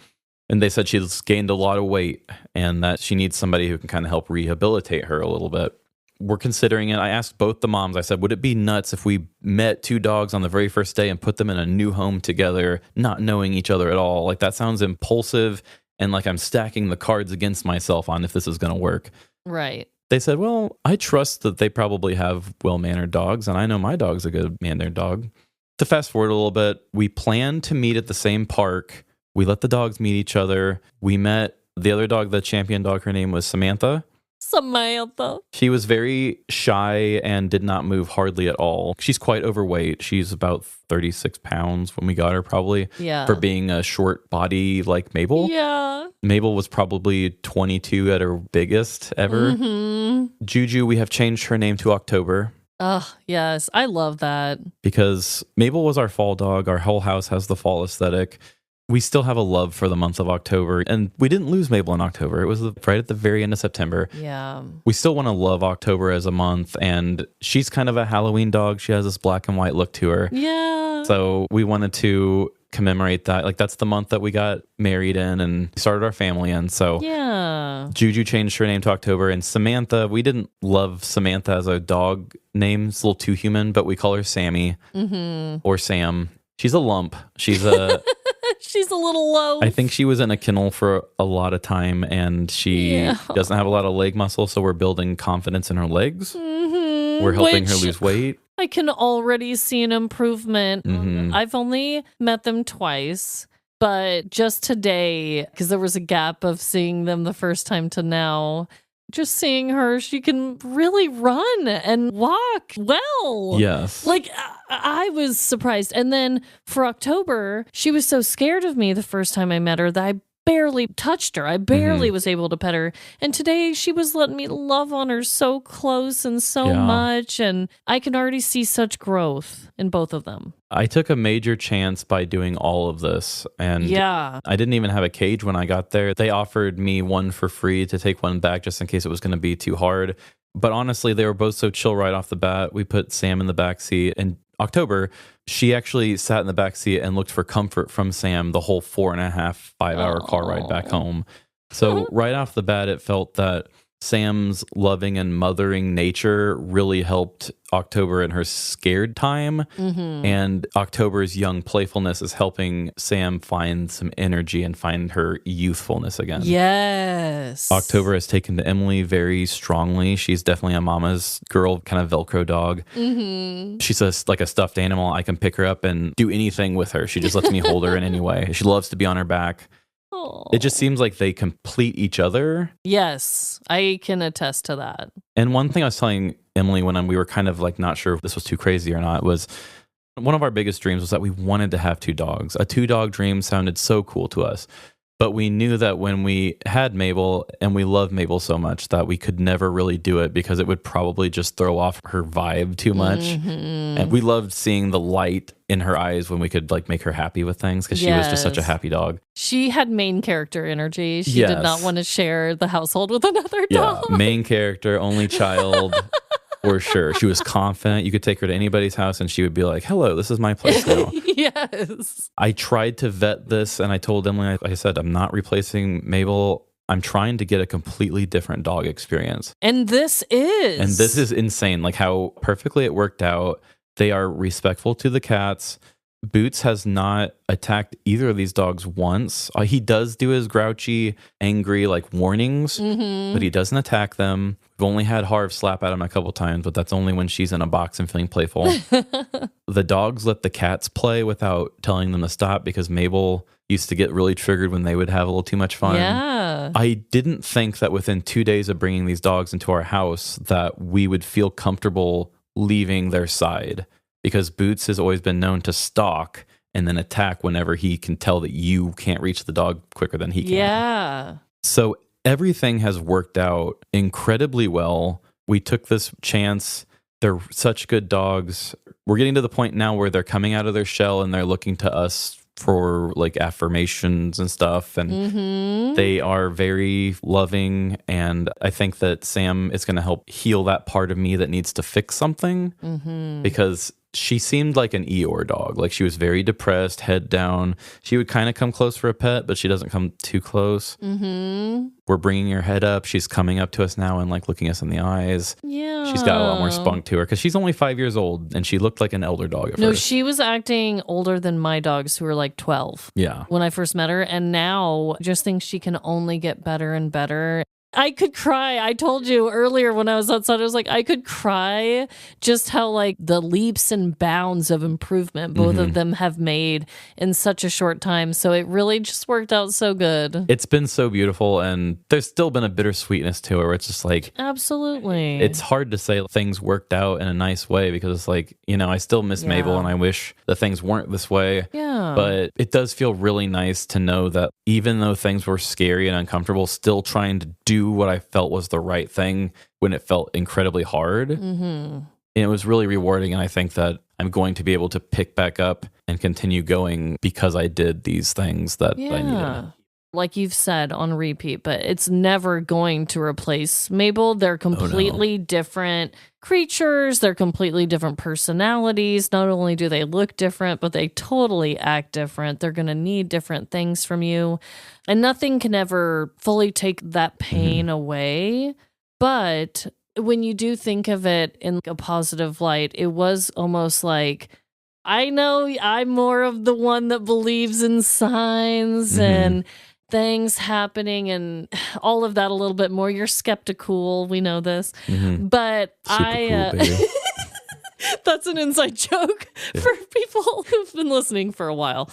And they said she's gained a lot of weight and that she needs somebody who can kind of help rehabilitate her a little bit. We're considering it. I asked both the moms, I said, would it be nuts if we met 2 dogs on the very first day and put them in a new home together, not knowing each other at all? Like, that sounds impulsive and like I'm stacking the cards against myself on if this is going to work. Right. They said, well, I trust that they probably have well-mannered dogs, and I know my dog's a good mannered dog. To fast forward a little bit, we planned to meet at the same park. We let the dogs meet each other. We met the other dog, the champion dog. Her name was Samantha. She was very shy and did not move hardly at all. She's quite overweight. She's about 36 pounds when we got her, probably. Yeah. For being a short body like Mabel. Yeah. Mabel was probably 22 at her biggest ever. Mm-hmm. Juju, we have changed her name to October. Oh, yes. I love that. Because Mabel was our fall dog. Our whole house has the fall aesthetic. We still have a love for the month of October, and we didn't lose Mabel in October. It was right at the very end of September. Yeah. We still want to love October as a month, and she's kind of a Halloween dog. She has this black and white look to her. Yeah. So we wanted to commemorate that. Like, that's the month that we got married in and started our family in. So yeah. Juju changed her name to October, and Samantha, we didn't love Samantha as a dog name. It's a little too human, but we call her Sammy or Sam. She's a lump. She's a... She's a little low. I think she was in a kennel for a lot of time, and she doesn't have a lot of leg muscle, so we're building confidence in her legs. We're helping her lose weight. I can already see an improvement. Mm-hmm. I've only met them twice, but just today, because there was a gap of seeing them the first time to now, just seeing her, she can really run and walk well. Yes. Like, I was surprised. And then for October, she was so scared of me the first time I met her that I barely touched her. I barely was able to pet her. And today she was letting me love on her so close and so much. And I can already see such growth in both of them. I took a major chance by doing all of this. And I didn't even have a cage when I got there. They offered me one for free to take one back just in case it was going to be too hard. But honestly, they were both so chill right off the bat. We put Sam in the back seat. And October, she actually sat in the back seat and looked for comfort from Sam the whole 4.5, 5-hour car ride back home. So right off the bat, it felt that Sam's loving and mothering nature really helped October in her scared time. And October's young playfulness is helping Sam find some energy and find her youthfulness again. Yes. October has taken to Emily very strongly. She's definitely a mama's girl, kind of Velcro dog. She's like a stuffed animal. I can pick her up and do anything with her. She just lets me hold her in any way. She loves to be on her back. It just seems like they complete each other. Yes, I can attest to that. And one thing I was telling Emily when we were kind of like not sure if this was too crazy or not was one of our biggest dreams was that we wanted to have 2 dogs. A 2-dog dream sounded so cool to us. But we knew that when we had Mabel, and we love Mabel so much, that we could never really do it because it would probably just throw off her vibe too much. And we loved seeing the light in her eyes when we could like make her happy with things because she was just such a happy dog. She had main character energy. She did not want to share the household with another dog. Yeah, main character, only child. For sure. She was confident. You could take her to anybody's house and she would be like, hello, this is my place now. Yes. I tried to vet this and I told Emily, like I said, I'm not replacing Mabel. I'm trying to get a completely different dog experience. And this is insane. Like how perfectly it worked out. They are respectful to the cats. Boots has not attacked either of these dogs once. He does do his grouchy, angry, like warnings, but he doesn't attack them. We've only had Harv slap at him a couple times, but that's only when she's in a box and feeling playful. The dogs let the cats play without telling them to stop because Mabel used to get really triggered when they would have a little too much fun. Yeah. I didn't think that within 2 days of bringing these dogs into our house that we would feel comfortable leaving their side. Because Boots has always been known to stalk and then attack whenever he can tell that you can't reach the dog quicker than he can. Yeah. So everything has worked out incredibly well. We took this chance. They're such good dogs. We're getting to the point now where they're coming out of their shell and they're looking to us for like affirmations and stuff. And they are very loving. And I think that Sam is going to help heal that part of me that needs to fix something because she seemed like an Eeyore dog. Like she was very depressed, head down. She would kind of come close for a pet, but she doesn't come too close. We're bringing her head up. She's coming up to us now and like looking us in the eyes. Yeah. She's got a lot more spunk to her because she's only 5 years old and she looked like an elder dog at No, first. she was acting older than my dogs who were like 12. Yeah. When I first met her. And now just think she can only get better and better. I could cry. I told you earlier when I was outside, I was like, I could cry just how like the leaps and bounds of improvement both of them have made in such a short time. So it really just worked out so good. It's been so beautiful and there's still been a bittersweetness to her where it's just like, absolutely. It's hard to say things worked out in a nice way because it's like, you know, I still miss Mabel and I wish that things weren't this way. Yeah. But it does feel really nice to know that even though things were scary and uncomfortable, still trying to do what I felt was the right thing when it felt incredibly hard. And it was really rewarding. And I think that I'm going to be able to pick back up and continue going because I did these things that I needed. Like you've said, on repeat, but it's never going to replace Mabel. They're completely different creatures. They're completely different personalities. Not only do they look different, but they totally act different. They're going to need different things from you. And nothing can ever fully take that pain away. But when you do think of it in a positive light, it was almost like, I know I'm more of the one that believes in signs and things happening and all of that a little bit more. You're skeptical. We know this. But Super cool, baby. That's an inside joke for people who've been listening for a while.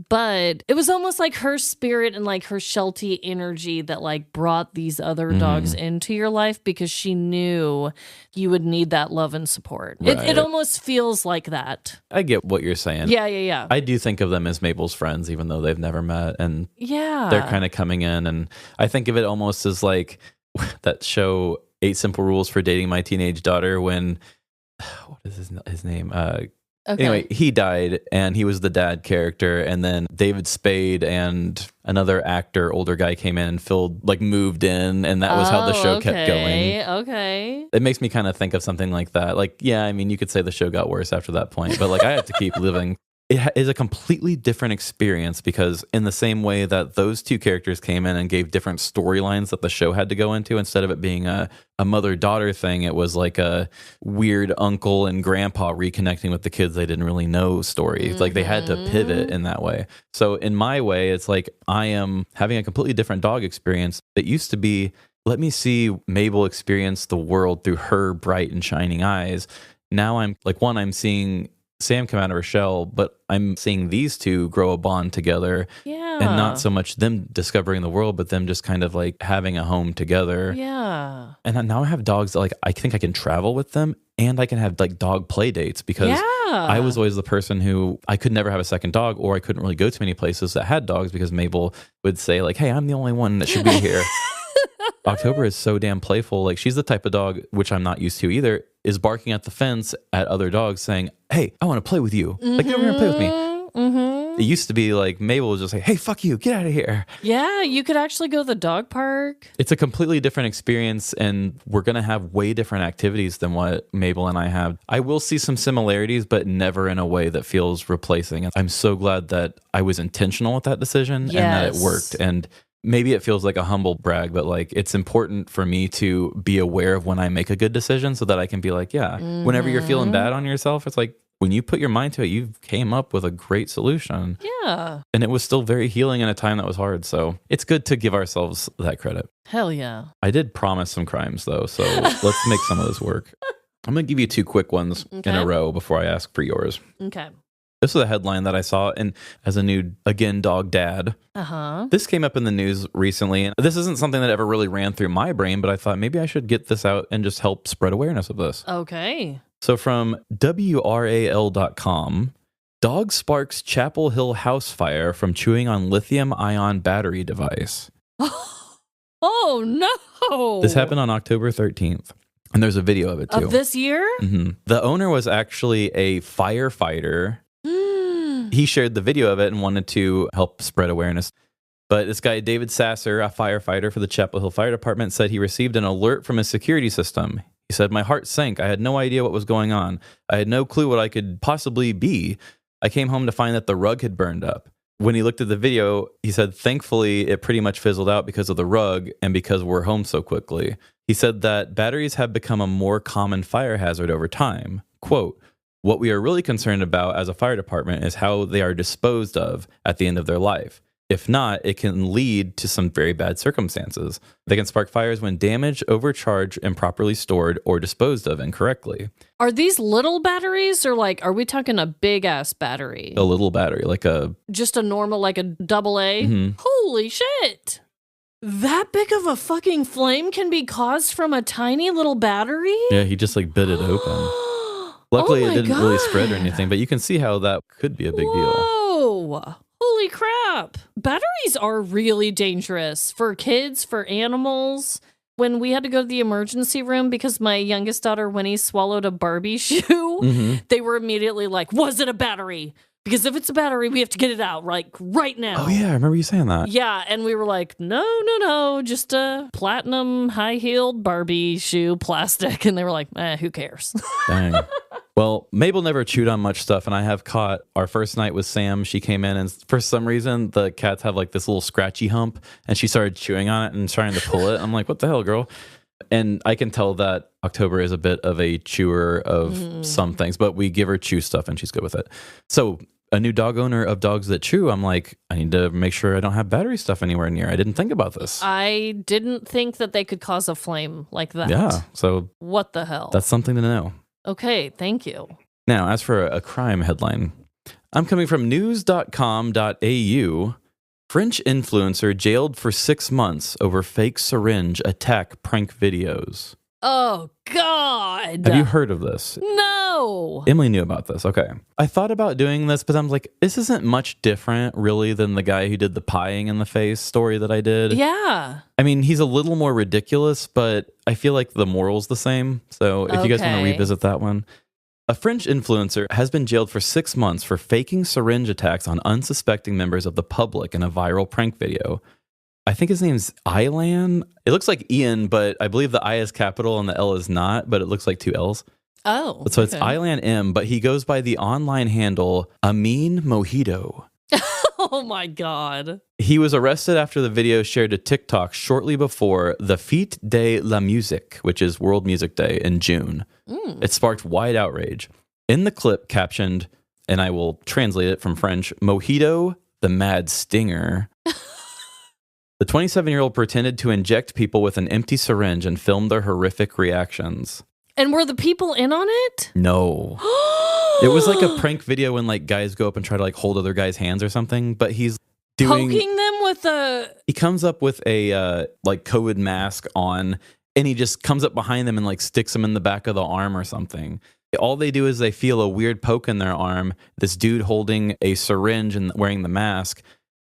But it was almost like her spirit and like her Sheltie energy that like brought these other dogs into your life because she knew you would need that love and support. Right. It almost feels like that. I get what you're saying. Yeah. I do think of them as Mabel's friends, even though they've never met. And Yeah. they're kind of coming in. And I think of it almost as like that show, 8 Simple Rules for Dating My Teenage Daughter, when... what is his name? Anyway, he died and he was the dad character. And then David Spade and another actor, older guy, came in and moved in. And that was how the show kept going. Okay. It makes me kind of think of something like that. Like, yeah, I mean, you could say the show got worse after that point, but like I had to keep living. It is a completely different experience because in the same way that those two characters came in and gave different storylines that the show had to go into, instead of it being a mother-daughter thing, it was like a weird uncle and grandpa reconnecting with the kids they didn't really know story. Like they had to pivot in that way. So in my way, it's like I am having a completely different dog experience. It used to be, let me see Mabel experience the world through her bright and shining eyes. Now I'm like, I'm seeing Sam come out of her shell, but I'm seeing these two grow a bond together. Yeah. And not so much them discovering the world, but them just kind of like having a home together. Yeah. And now I have dogs that like I think I can travel with them and I can have like dog play dates because I was always the person who I could never have a second dog, or I couldn't really go to many places that had dogs because Mabel would say like, hey, I'm the only one that should be here. October is so damn playful. Like she's the type of dog, which I'm not used to either, is barking at the fence at other dogs saying, hey, I want to play with you. Like, get over here and play with me. It used to be like Mabel was just like, hey, fuck you, get out of here. Yeah, you could actually go to the dog park. It's a completely different experience, and we're going to have way different activities than what Mabel and I have. I will see some similarities, but never in a way that feels replacing. I'm so glad that I was intentional with that decision and that it worked. And maybe it feels like a humble brag, but like it's important for me to be aware of when I make a good decision so that I can be like, yeah, whenever you're feeling bad on yourself, it's like when you put your mind to it, you came up with a great solution. Yeah. And it was still very healing in a time that was hard. So it's good to give ourselves that credit. Hell yeah. I did promise some crimes though, so let's make some of this work. I'm going to give you 2 quick ones in a row before I ask for yours. Okay. This was a headline that I saw, and as a new, again, dog dad, this came up in the news recently. And this isn't something that ever really ran through my brain, but I thought maybe I should get this out and just help spread awareness of this. Okay. So from WRAL.com, dog sparks Chapel Hill house fire from chewing on lithium-ion battery device. Oh, no. This happened on October 13th. And there's a video of it, too. Of this year? The owner was actually a firefighter. He shared the video of it and wanted to help spread awareness. But this guy, David Sasser, a firefighter for the Chapel Hill Fire Department, said he received an alert from his security system. He said, my heart sank. I had no idea what was going on. I had no clue what I could possibly be. I came home to find that the rug had burned up. When he looked at the video, he said, thankfully, it pretty much fizzled out because of the rug and because we're home so quickly. He said that batteries have become a more common fire hazard over time. Quote, what we are really concerned about as a fire department is how they are disposed of at the end of their life. If not, it can lead to some very bad circumstances. They can spark fires when damaged, overcharged, improperly stored, or disposed of incorrectly. Are these little batteries or like, are we talking a big ass battery? A little battery, like a... Just a normal, like a AA? Holy shit. That big of a fucking flame can be caused from a tiny little battery? Yeah, he just like bit it open. Luckily, it didn't really spread or anything, but you can see how that could be a big deal. Whoa. Holy crap. Batteries are really dangerous for kids, for animals. When we had to go to the emergency room because my youngest daughter, Winnie, swallowed a Barbie shoe, they were immediately like, was it a battery? Because if it's a battery, we have to get it out right now. Oh, yeah. I remember you saying that. Yeah. And we were like, no, just a platinum high-heeled Barbie shoe, plastic. And they were like, who cares? Dang. Well, Mabel never chewed on much stuff, and I have caught our first night with Sam. She came in, and for some reason, the cats have like this little scratchy hump, and she started chewing on it and trying to pull it. I'm like, what the hell, girl? And I can tell that October is a bit of a chewer of some things, but we give her chew stuff, and she's good with it. So a new dog owner of dogs that chew, I'm like, I need to make sure I don't have battery stuff anywhere near. I didn't think about this. I didn't think that they could cause a flame like that. Yeah, so what the hell? That's something to know. Okay, thank you. Now, as for a crime headline, I'm coming from news.com.au. French influencer jailed for 6 months over fake syringe attack prank videos. Oh, God. Have you heard of this? No. Emily knew about this. Okay. I thought about doing this, but I'm like, this isn't much different, really, than the guy who did the pieing in the face story that I did. Yeah. I mean, he's a little more ridiculous, but I feel like the moral's the same. So if you guys want to revisit that one. A French influencer has been jailed for 6 months for faking syringe attacks on unsuspecting members of the public in a viral prank video. I think his name's Ilan. It looks like Ian, but I believe the I is capital and the L is not, but it looks like 2 L's. Oh. So it's Ilan M, but he goes by the online handle Amine Mojoto. Oh my God. He was arrested after the video shared to TikTok shortly before the Fête de la Musique, which is World Music Day in June. It sparked wide outrage. In the clip captioned, and I will translate it from French, Mojito, the mad stinger. The 27-year-old pretended to inject people with an empty syringe and filmed their horrific reactions. And were the people in on it? No. It was like a prank video when like guys go up and try to like hold other guys' hands or something, but he's poking them with a... He comes up with a like COVID mask on, and he just comes up behind them and like sticks them in the back of the arm or something. All they do is they feel a weird poke in their arm. This dude holding a syringe and wearing the mask,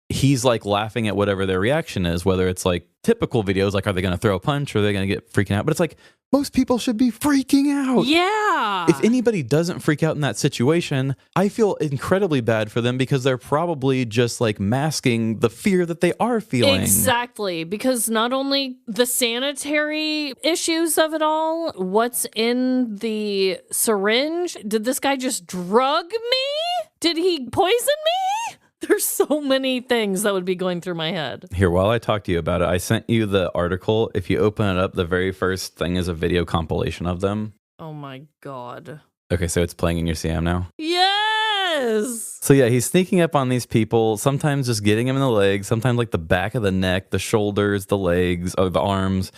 he's like laughing at whatever their reaction is, whether it's like typical videos, like are they going to throw a punch or are they going to get freaking out? But it's like, most people should be freaking out. Yeah. If anybody doesn't freak out in that situation, I feel incredibly bad for them because they're probably just like masking the fear that they are feeling. Exactly. Because not only the sanitary issues of it all, what's in the syringe? Did this guy just drug me? Did he poison me? There's so many things that would be going through my head. Here, while I talk to you about it, I sent you the article. If you open it up, the very first thing is a video compilation of them. Oh my God. Okay, so it's playing in your CM now? Yes! So yeah, he's sneaking up on these people, sometimes just getting them in the legs, sometimes like the back of the neck, the shoulders, the legs, or the arms.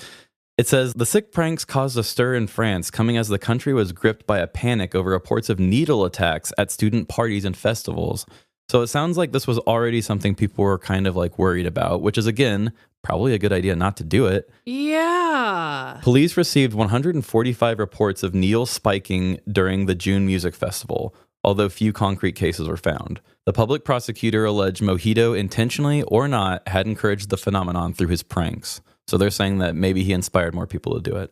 It says, the sick pranks caused a stir in France, coming as the country was gripped by a panic over reports of needle attacks at student parties and festivals. So it sounds like this was already something people were kind of like worried about, which is, again, probably a good idea not to do it. Yeah. Police received 145 reports of needle spiking during the June Music Festival, although few concrete cases were found. The public prosecutor alleged Mojito, intentionally or not, had encouraged the phenomenon through his pranks. So they're saying that maybe he inspired more people to do it.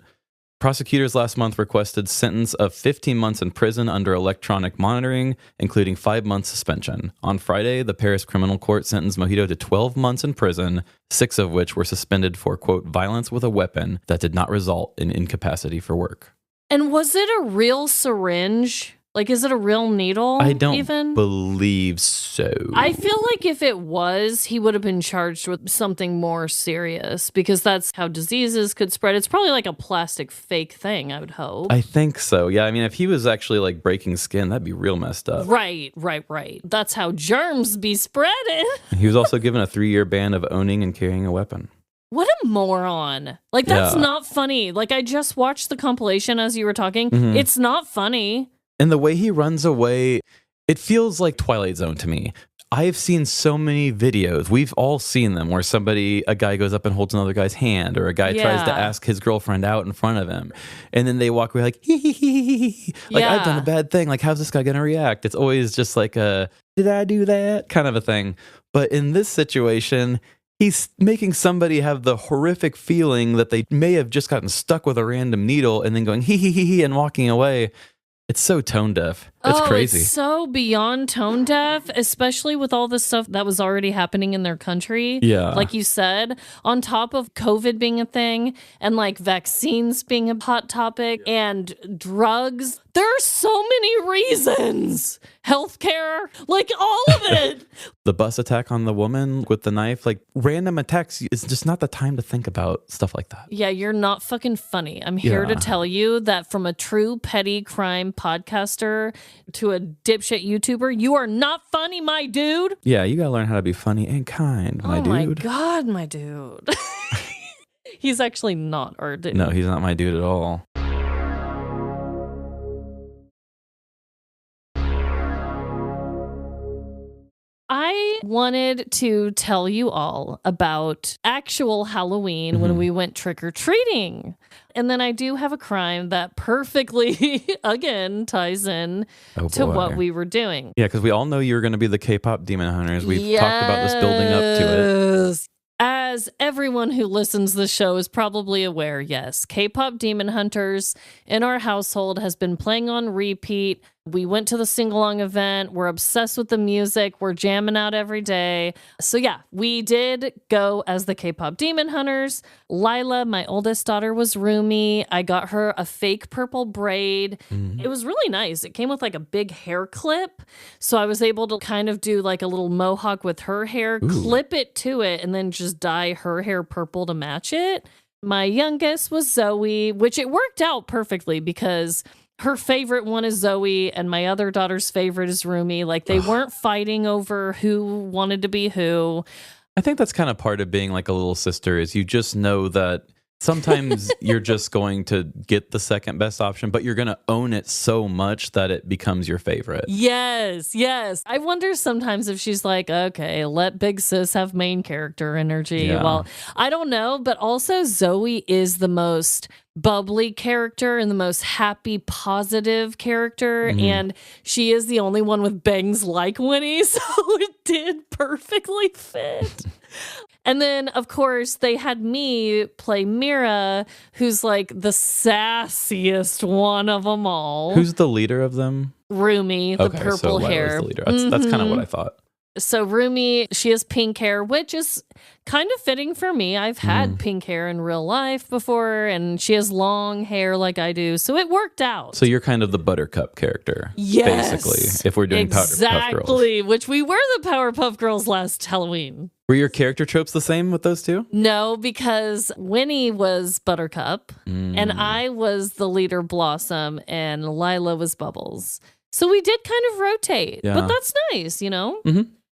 Prosecutors last month requested sentence of 15 months in prison under electronic monitoring, including 5 months suspension. On Friday, the Paris Criminal Court sentenced Mojito to 12 months in prison, 6 of which were suspended for, quote, violence with a weapon that did not result in incapacity for work. And was it a real syringe? Like, is it a real needle? I don't even believe so. I feel like if it was, he would have been charged with something more serious because that's how diseases could spread. It's probably like a plastic fake thing, I would hope. I think so. Yeah, I mean, if he was actually like breaking skin, that'd be real messed up. Right. That's how germs be spreading. He was also given a 3-year ban of owning and carrying a weapon. What a moron. Like, that's not funny. Like, I just watched the compilation as you were talking. Mm-hmm. It's not funny. And the way he runs away, it feels like Twilight Zone to me. I've seen so many videos. We've all seen them where a guy goes up and holds another guy's hand, or a guy tries to ask his girlfriend out in front of him. And then they walk away like, hee hee hee hee hee. Like, I've done a bad thing. Like, how's this guy going to react? It's always just like a, did I do that? Kind of a thing. But in this situation, He's making somebody have the horrific feeling that they may have just gotten stuck with a random needle and then going hee and walking away. It's so tone deaf. It's crazy. It's so beyond tone deaf, especially with all the stuff that was already happening in their country. Yeah. Like you said, on top of COVID being a thing and like vaccines being a hot topic and drugs. There are so many reasons. Healthcare, like all of it. The bus attack on the woman with the knife, like random attacks, is just not the time to think about stuff like that. Yeah, you're not fucking funny. I'm here to tell you that from a true petty crime podcaster to a dipshit YouTuber, you are not funny, my dude. Yeah, you gotta learn how to be funny and kind, my dude. Oh my God, my dude. He's actually not our dude. No, he's not my dude at all. I wanted to tell you all about actual Halloween when we went trick-or-treating. And then I do have a crime that perfectly, again, ties in to what we were doing. Yeah, because we all know you're going to be the K-pop demon hunters. We've talked about this building up to it. As everyone who listens to the show is probably aware, yes, K-pop Demon Hunters in our household has been playing on repeat. We went to the sing-along event. We're obsessed with the music. We're jamming out every day. So yeah, we did go as the K-pop Demon Hunters. Lila, my oldest daughter, was Rumi. I got her a fake purple braid. It was really nice. It came with like a big hair clip. So I was able to kind of do like a little mohawk with her hair, clip it to it, and then just dye her hair purple to match it. My youngest was Zoe, which it worked out perfectly because her favorite one is Zoe and my other daughter's favorite is Rumi. Like they weren't fighting over who wanted to be who. I think that's kind of part of being like a little sister is you just know that sometimes you're just going to get the second best option, but you're going to own it so much that it becomes your favorite. Yes. I wonder sometimes if she's like, okay, let big sis have main character energy. Yeah. Well, I don't know, but also Zoe is the most bubbly character and the most happy, positive character. And she is the only one with bangs like Winnie, so it did perfectly fit. And then, of course, they had me play Mira, who's like the sassiest one of them all. Who's the leader of them? Rumi, the purple hair. The leader. That's kind of what I thought. So Rumi, she has pink hair, which is kind of fitting for me. I've had pink hair in real life before, and she has long hair like I do. So it worked out. So you're kind of the Buttercup character, basically, if we're doing Powerpuff Girls. Exactly, which we were the Powerpuff Girls last Halloween. Were your character tropes the same with those two? No, because Winnie was Buttercup, and I was the leader Blossom, and Lila was Bubbles. So we did kind of rotate, but that's nice, you know?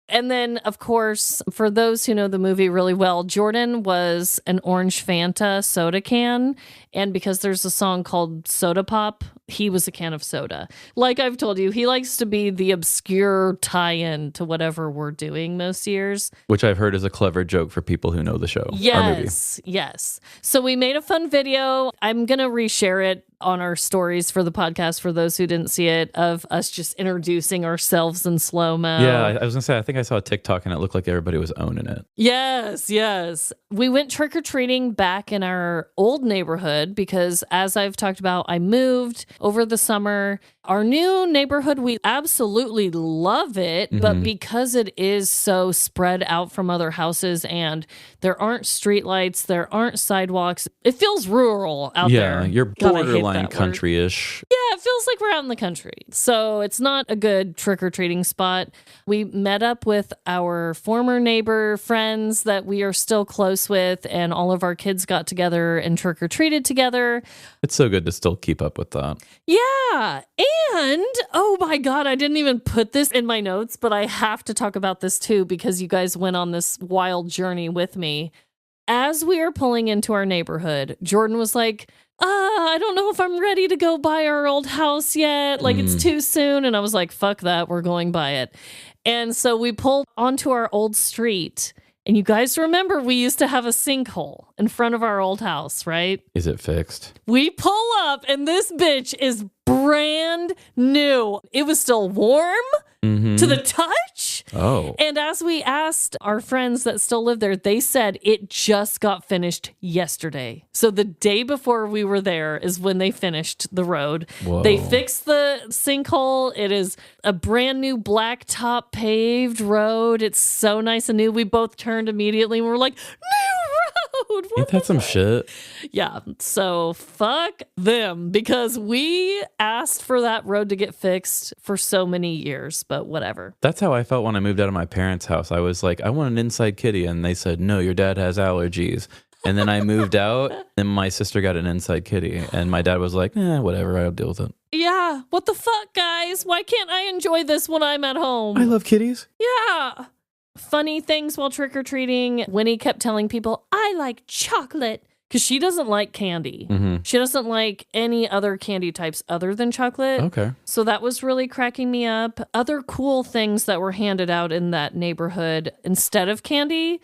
And then, of course, for those who know the movie really well, Jordan was an orange Fanta soda can. And because there's a song called Soda Pop, he was a can of soda. Like I've told you, he likes to be the obscure tie-in to whatever we're doing most years. Which I've heard is a clever joke for people who know the show. Yes. So we made a fun video. I'm going to reshare it on our stories for the podcast for those who didn't see it, of us just introducing ourselves in slow-mo. Yeah, I was going to say, I think I saw a TikTok and it looked like everybody was owning it. Yes. We went trick-or-treating back in our old neighborhood because, as I've talked about, I moved over the summer. Our new neighborhood, we absolutely love it, but because it is so spread out from other houses and there aren't streetlights, there aren't sidewalks, it feels rural out there. Yeah, you're borderline country-ish. Yeah, it feels like we're out in the country. So it's not a good trick-or-treating spot. We met up with our former neighbor friends that we are still close with, and all of our kids got together and trick-or-treated together. It's so good to still keep up with that. Yeah. And, oh my God, I didn't even put this in my notes, but I have to talk about this too because you guys went on this wild journey with me. As we are pulling into our neighborhood, Jordan was like, I don't know if I'm ready to go buy our old house yet. Like, it's too soon. And I was like, fuck that. We're going by it. And so we pulled onto our old street. And you guys remember we used to have a sinkhole in front of our old house, right? Is it fixed? We pull up and this bitch is brand new. It was still warm to the touch. Oh. And as we asked our friends that still live there, they said it just got finished yesterday. So the day before we were there is when they finished the road. Whoa. They fixed the sinkhole. It is a brand new blacktop paved road. It's so nice and new. We both turned immediately and we were like, new road. Ain't that some shit? Yeah. So fuck them, because we asked for that road to get fixed for so many years, but whatever. That's how I felt when I moved out of my parents' house. I was like, I want an inside kitty. And they said, no, your dad has allergies. And then I moved out and my sister got an inside kitty. And my dad was like, whatever, I'll deal with it. Yeah. What the fuck, guys? Why can't I enjoy this when I'm at home? I love kitties. Yeah. Funny things while trick-or-treating. Winnie kept telling people, I like chocolate. Because she doesn't like candy. Mm-hmm. She doesn't like any other candy types other than chocolate. Okay. So that was really cracking me up. Other cool things that were handed out in that neighborhood instead of candy,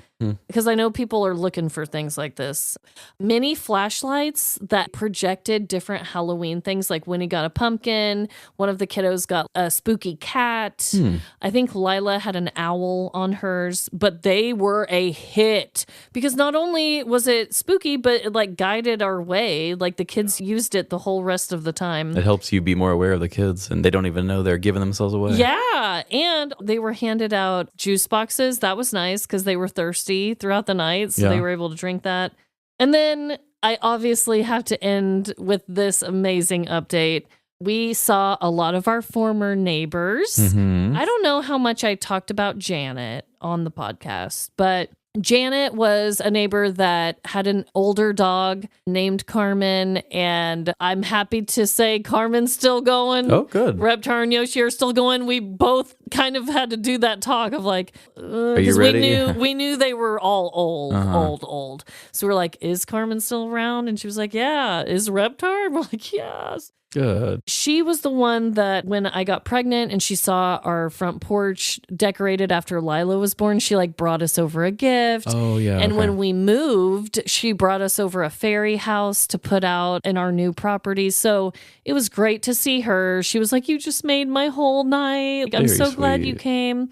because I know people are looking for things like this. Mini flashlights that projected different Halloween things, like Winnie got a pumpkin. One of the kiddos got a spooky cat. I think Lila had an owl on hers, but they were a hit because not only was it spooky, but it like guided our way. Like the kids used it the whole rest of the time. It helps you be more aware of the kids and they don't even know they're giving themselves away. Yeah. And they were handed out juice boxes. That was nice because they were thirsty throughout the night. So they were able to drink that. And then I obviously have to end with this amazing update. We saw a lot of our former neighbors. Mm-hmm. I don't know how much I talked about Janet on the podcast, but Janet was a neighbor that had an older dog named Carmen, and I'm happy to say Carmen's still going. Oh, good. Reptar and Yoshi are still going. We both kind of had to do that talk of like, are you ready? We knew they were all old. So we're like, is Carmen still around? And she was like, yeah. Is Reptar? And we're like, yes. Good. She was the one that when I got pregnant and she saw our front porch decorated after Lila was born, she like brought us over a gift. Oh, yeah. And when we moved, she brought us over a fairy house to put out in our new property. So it was great to see her. She was like, you just made my whole night. I'm so glad you came.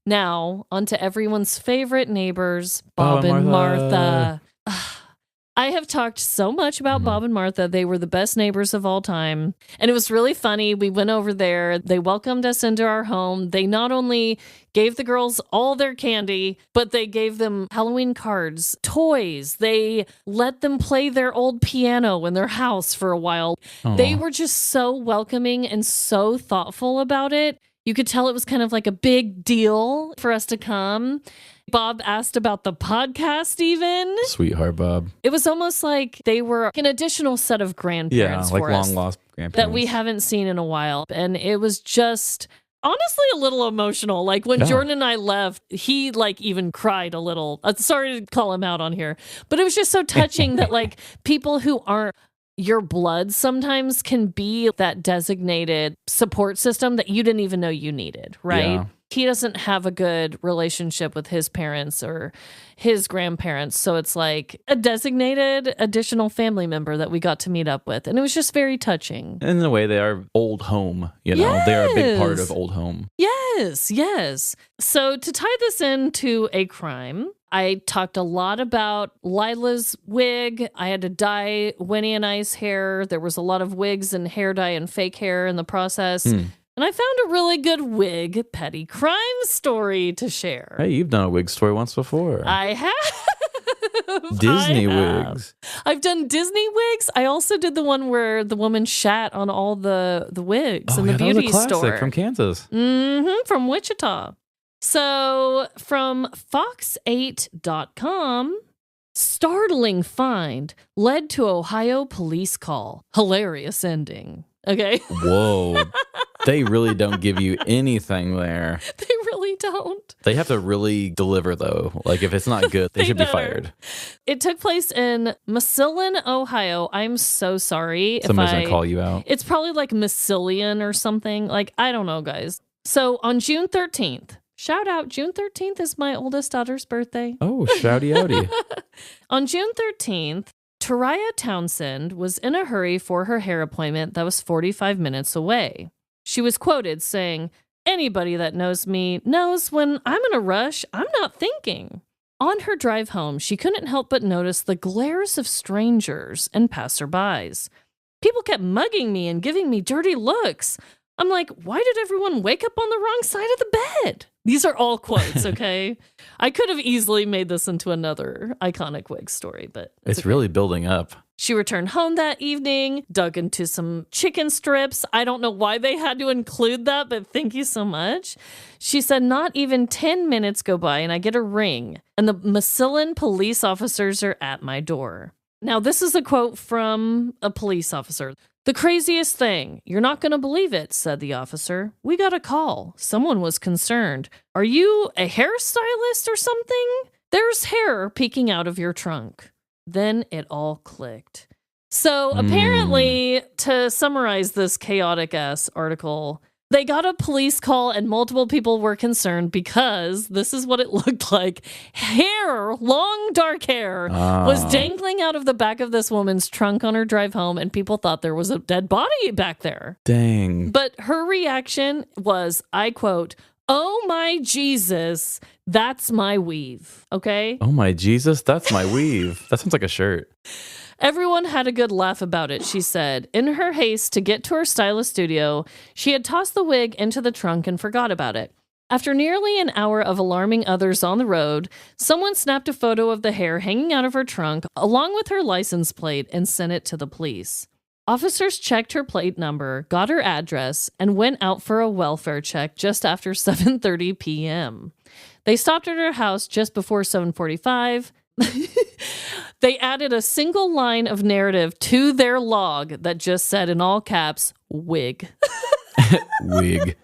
Now, on to everyone's favorite neighbors, Bob and Martha. I have talked so much about Bob and Martha. They were the best neighbors of all time. And it was really funny. We went over there. They welcomed us into our home. They not only gave the girls all their candy, but they gave them Halloween cards, toys. They let them play their old piano in their house for a while. Aww. They were just so welcoming and so thoughtful about it. You could tell it was kind of like a big deal for us to come. Bob asked about the podcast even. Sweetheart, Bob. It was almost like they were an additional set of grandparents like for us. long lost grandparents. That we haven't seen in a while. And it was just honestly a little emotional. Like when Jordan and I left, he like even cried a little. Sorry to call him out on here. But it was just so touching that like people who aren't your blood sometimes can be that designated support system that you didn't even know you needed, right? Yeah. He doesn't have a good relationship with his parents or his grandparents. So it's like a designated additional family member that we got to meet up with. And it was just very touching. And in a way, they are old home. You know, They are a big part of old home. Yes, yes. So to tie this into a crime, I talked a lot about Lila's wig. I had to dye Winnie and I's hair. There was a lot of wigs and hair dye and fake hair in the process. And I found a really good wig petty crime story to share. Hey, you've done a wig story once before. I have. Disney wigs. I've done Disney wigs. I also did the one where the woman shat on all the wigs in the beauty that was a classic store. From Kansas. From Wichita. So from Fox8.com, startling find led to Ohio police call. Hilarious ending. Okay. Whoa. They really don't give you anything there. They really don't. They have to really deliver, though. Like, if it's not good, they should be fired. It took place in Massillon, Ohio. I'm so sorry. Somebody's going to call you out. It's probably like Massillon or something. Like, I don't know, guys. So on June 13th, shout out, June 13th is my oldest daughter's birthday. Oh, shouty outy. On June 13th, Taraya Townsend was in a hurry for her hair appointment that was 45 minutes away. She was quoted saying, Anybody that knows me knows when I'm in a rush, I'm not thinking. On her drive home, she couldn't help but notice the glares of strangers and passerbys. People kept mugging me and giving me dirty looks. I'm like, why did everyone wake up on the wrong side of the bed? These are all quotes, okay? I could have easily made this into another iconic wig story, but it's okay. really building up. She returned home that evening, dug into some chicken strips. I don't know why they had to include that, but thank you so much. She said, not even 10 minutes go by and I get a ring, and the Massillon police officers are at my door. Now, this is a quote from a police officer. The craziest thing, you're not going to believe it, said the officer. We got a call. Someone was concerned. Are you a hairstylist or something? There's hair peeking out of your trunk. Then it all clicked. So apparently, to summarize this chaotic-ass article, they got a police call and multiple people were concerned because this is what it looked like. Hair, long dark hair, was dangling out of the back of this woman's trunk on her drive home, and people thought there was a dead body back there. Dang. But her reaction was, I quote, "Oh my Jesus, that's my weave." Okay? Oh my Jesus, that's my weave. That sounds like a shirt. Everyone had a good laugh about it, she said. In her haste to get to her stylist studio, she had tossed the wig into the trunk and forgot about it. After nearly an hour of alarming others on the road, someone snapped a photo of the hair hanging out of her trunk along with her license plate and sent it to the police. Officers checked her plate number, got her address, and went out for a welfare check just after 7:30 p.m. They stopped at her house just before 7:45. They added a single line of narrative to their log that just said in all caps, wig. Wig.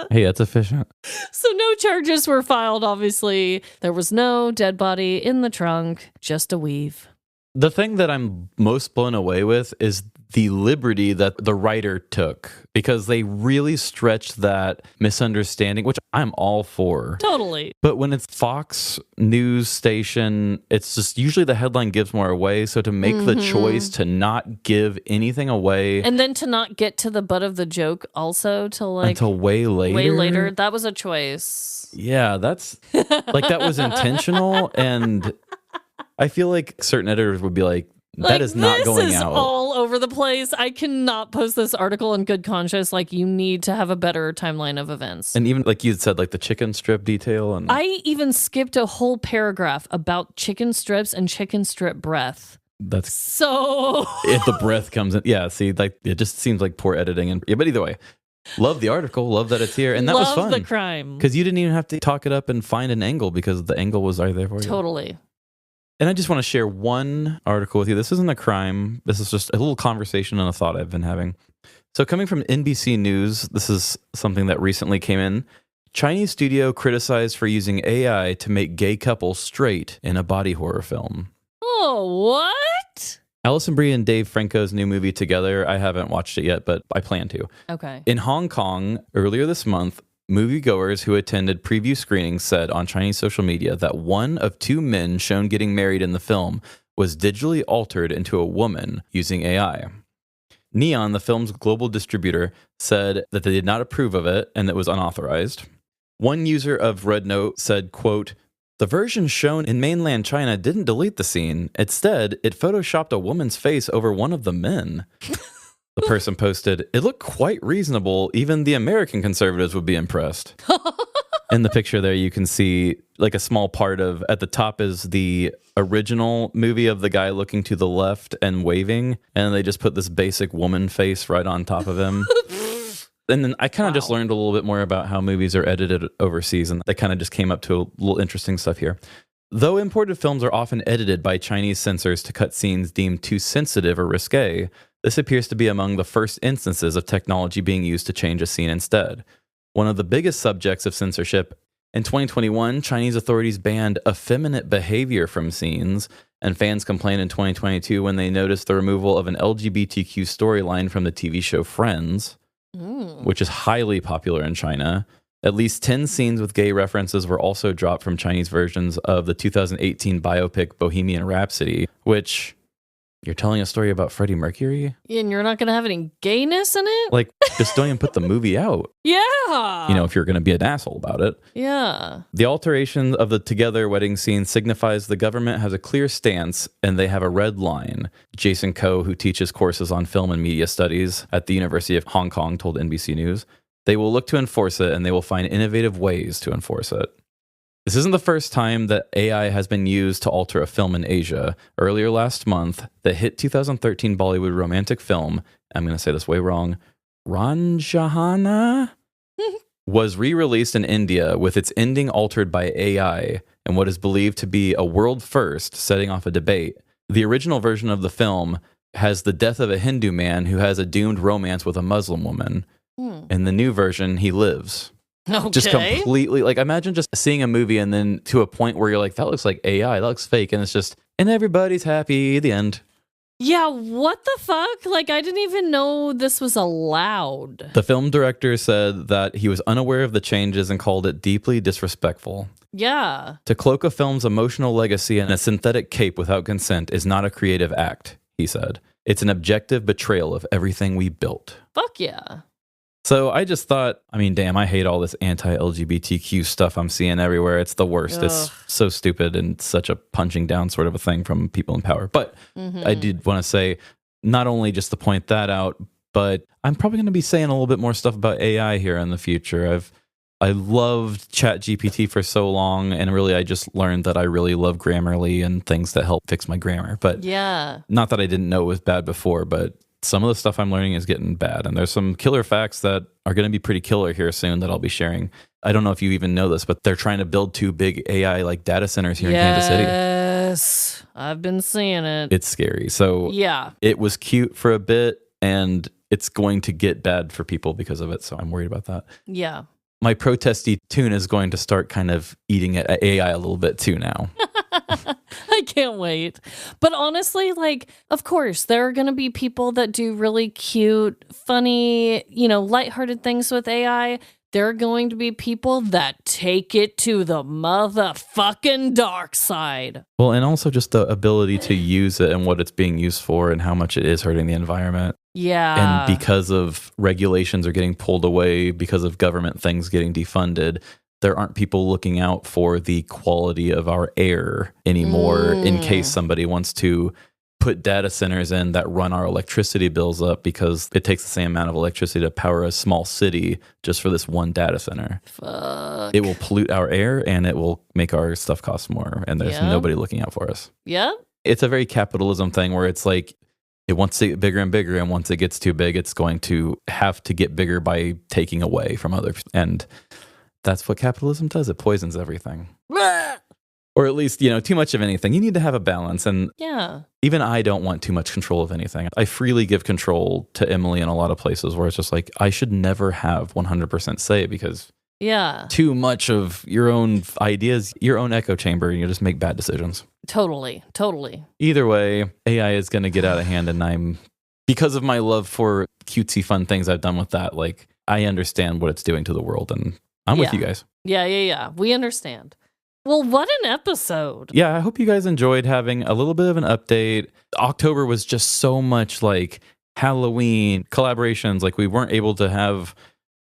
Hey, that's efficient. So no charges were filed, obviously. There was no dead body in the trunk, just a weave. The thing that I'm most blown away with is the liberty that the writer took, because they really stretched that misunderstanding, which I'm all for. Totally. But when it's Fox News station, it's just usually the headline gives more away. So to make the choice to not give anything away. And then to not get to the butt of the joke also until way later. Way later. That was a choice. Yeah, that's like that was intentional. And I feel like certain editors would be like, that is not going out. This is all over the place. I cannot post this article in good conscience. Like, you need to have a better timeline of events. And even like you said, like the chicken strip detail. And I even skipped a whole paragraph about chicken strips and chicken strip breath. That's so if the breath comes in. Yeah, see, like it just seems like poor editing. And yeah, but either way, love the article, love that it's here, and that was fun. Love the crime because you didn't even have to talk it up and find an angle because the angle was right there for you. Totally. And I just want to share one article with you. This isn't a crime. This is just a little conversation and a thought I've been having. So coming from NBC News, this is something that recently came in. Chinese studio criticized for using AI to make gay couples straight in a body horror film. Oh, what? Alison Brie and Dave Franco's new movie Together. I haven't watched it yet, but I plan to. Okay. In Hong Kong, earlier this month, moviegoers who attended preview screenings said on Chinese social media that one of two men shown getting married in the film was digitally altered into a woman using AI. Neon, the film's global distributor, said that they did not approve of it and that it was unauthorized. One user of Red Note said, quote, "The version shown in mainland China didn't delete the scene. Instead, it photoshopped a woman's face over one of the men." The person posted, "It looked quite reasonable. Even the American conservatives would be impressed." In the picture there, you can see like a small part of, at the top is the original movie of the guy looking to the left and waving. And they just put this basic woman face right on top of him. And then I kind of just learned a little bit more about how movies are edited overseas. And that kind of just came up to a little interesting stuff here. Though imported films are often edited by Chinese censors to cut scenes deemed too sensitive or risque, this appears to be among the first instances of technology being used to change a scene instead. One of the biggest subjects of censorship, in 2021, Chinese authorities banned effeminate behavior from scenes, and fans complained in 2022 when they noticed the removal of an LGBTQ storyline from the TV show Friends, which is highly popular in China. At least 10 scenes with gay references were also dropped from Chinese versions of the 2018 biopic Bohemian Rhapsody, which You're telling a story about Freddie Mercury? And you're not going to have any gayness in it? Like, just don't even put the movie out. Yeah. You know, if you're going to be an asshole about it. Yeah. The alteration of the together wedding scene signifies the government has a clear stance and they have a red line. Jason Koh, who teaches courses on film and media studies at the University of Hong Kong, told NBC News, they will look to enforce it and they will find innovative ways to enforce it. This isn't the first time that AI has been used to alter a film in Asia. Earlier last month, the hit 2013 Bollywood romantic film, I'm going to say this way wrong, Ranjana, was re-released in India with its ending altered by AI and what is believed to be a world first, setting off a debate. The original version of the film has the death of a Hindu man who has a doomed romance with a Muslim woman. In the new version, he lives. Okay. Just completely, like, imagine just seeing a movie and then to a point where you're like, that looks like AI, that looks fake, and it's just, and everybody's happy, the end. Yeah, what the fuck? Like, I didn't even know this was allowed. The film director said that he was unaware of the changes and called it deeply disrespectful. Yeah. To cloak a film's emotional legacy in a synthetic cape without consent is not a creative act, he said. It's an objective betrayal of everything we built. Fuck yeah. So I just thought, I mean, damn, I hate all this anti-LGBTQ stuff I'm seeing everywhere. It's the worst. Ugh. It's so stupid and such a punching down sort of a thing from people in power. But I did want to say, not only just to point that out, but I'm probably going to be saying a little bit more stuff about AI here in the future. I loved ChatGPT for so long, and really I just learned that I really love Grammarly and things that help fix my grammar. But yeah, not that I didn't know it was bad before, but some of the stuff I'm learning is getting bad. And there's some killer facts that are going to be pretty killer here soon that I'll be sharing. I don't know if you even know this, but they're trying to build 2 big AI like data centers here in Kansas City. Yes, I've been seeing it. It's scary. So yeah, it was cute for a bit, and it's going to get bad for people because of it. So I'm worried about that. Yeah. My protesty tune is going to start kind of eating at AI a little bit too now. I can't wait. But honestly, like, of course, there are going to be people that do really cute, funny, lighthearted things with AI. There are going to be people that take it to the motherfucking dark side. Well, and also just the ability to use it and what it's being used for and how much it is hurting the environment. Yeah. And because of regulations are getting pulled away, because of government things getting defunded, there aren't people looking out for the quality of our air anymore in case somebody wants to put data centers in that run our electricity bills up, because it takes the same amount of electricity to power a small city just for this one data center. Fuck. It will pollute our air and it will make our stuff cost more, and there's nobody looking out for us. Yeah. It's a very capitalism thing where it's like it wants to get bigger and bigger, and once it gets too big, it's going to have to get bigger by taking away from others. And that's what capitalism does. It poisons everything. Or at least, too much of anything. You need to have a balance. And yeah, even I don't want too much control of anything. I freely give control to Emily in a lot of places where it's just like, I should never have 100% say, because too much of your own ideas, your own echo chamber, and you just make bad decisions. Totally. Either way, AI is going to get out of hand. And because of my love for cutesy fun things I've done with that, like, I understand what it's doing to the world, and I'm with you guys. Yeah. We understand. Well, what an episode. Yeah, I hope you guys enjoyed having a little bit of an update. October was just so much like Halloween collaborations. Like, we weren't able to have,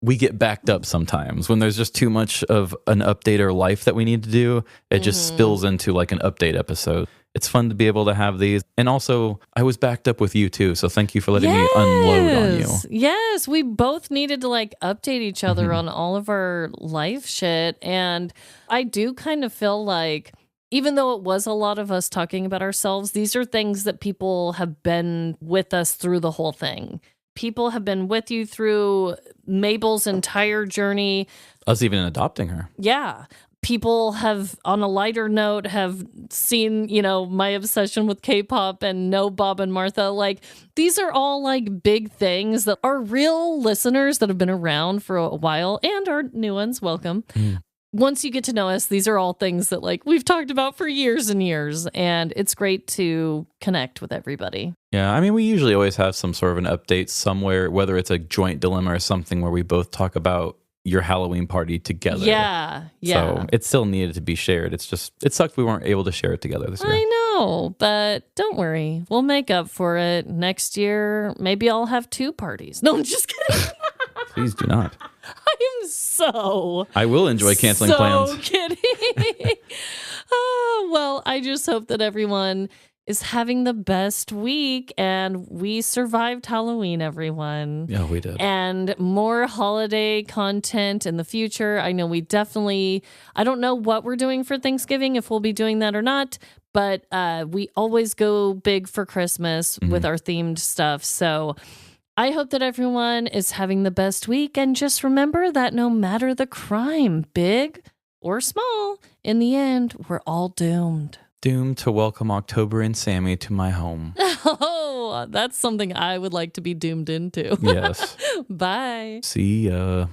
we get backed up sometimes when there's just too much of an update or life that we need to do. It just spills into like an update episode. It's fun to be able to have these. And also, I was backed up with you too. So thank you for letting me unload on you. Yes, we both needed to like update each other on all of our life shit. And I do kind of feel like, even though it was a lot of us talking about ourselves, these are things that people have been with us through the whole thing. People have been with you through Mabel's entire journey. Us even adopting her. Yeah. People have, on a lighter note, have seen, my obsession with K-pop and know Bob and Martha. Like, these are all like big things that our real listeners that have been around for a while, and our new ones, welcome. Once you get to know us, these are all things that like we've talked about for years and years, and it's great to connect with everybody. Yeah, I mean, we usually always have some sort of an update somewhere, whether it's a joint dilemma or something where we both talk about, your Halloween party together. Yeah. So it still needed to be shared. It's just, it sucked we weren't able to share it together this year. I know, but don't worry. We'll make up for it next year. Maybe I'll have 2 parties. No, I'm just kidding. Please do not. I will enjoy canceling plans. So kidding. Well, I just hope that everyone is having the best week, and we survived Halloween, everyone. Yeah, we did. And more holiday content in the future. I know I don't know what we're doing for Thanksgiving, if we'll be doing that or not, but we always go big for Christmas with our themed stuff. So I hope that everyone is having the best week, and just remember that no matter the crime, big or small, in the end, we're all doomed. Doomed to welcome October and Sammy to my home. Oh, that's something I would like to be doomed into. Yes. Bye. See ya.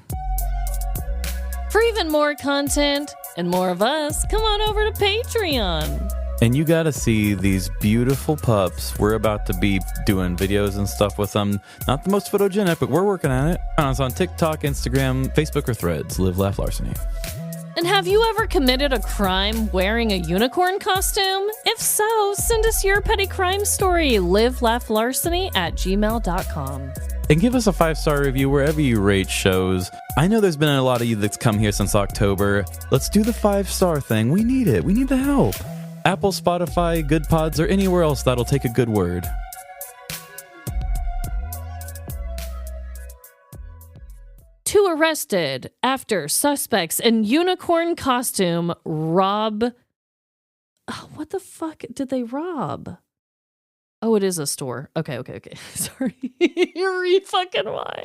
For even more content and more of us, come on over to Patreon. And you got to see these beautiful pups. We're about to be doing videos and stuff with them. Not the most photogenic, but we're working on it. It's on TikTok, Instagram, Facebook, or Threads. Live, Laugh, Larceny. And have you ever committed a crime wearing a unicorn costume? If so, send us your petty crime story. livelaughlarceny@gmail.com. And give us a 5-star review wherever you rate shows. I know there's been a lot of you that's come here since October. Let's do the 5-star thing. We need it. We need the help. Apple, Spotify, Good Pods, or anywhere else that'll take a good word. Two arrested after suspects in unicorn costume rob. Oh, what the fuck did they rob? Oh, it is a store. Okay. Sorry. You're fucking why.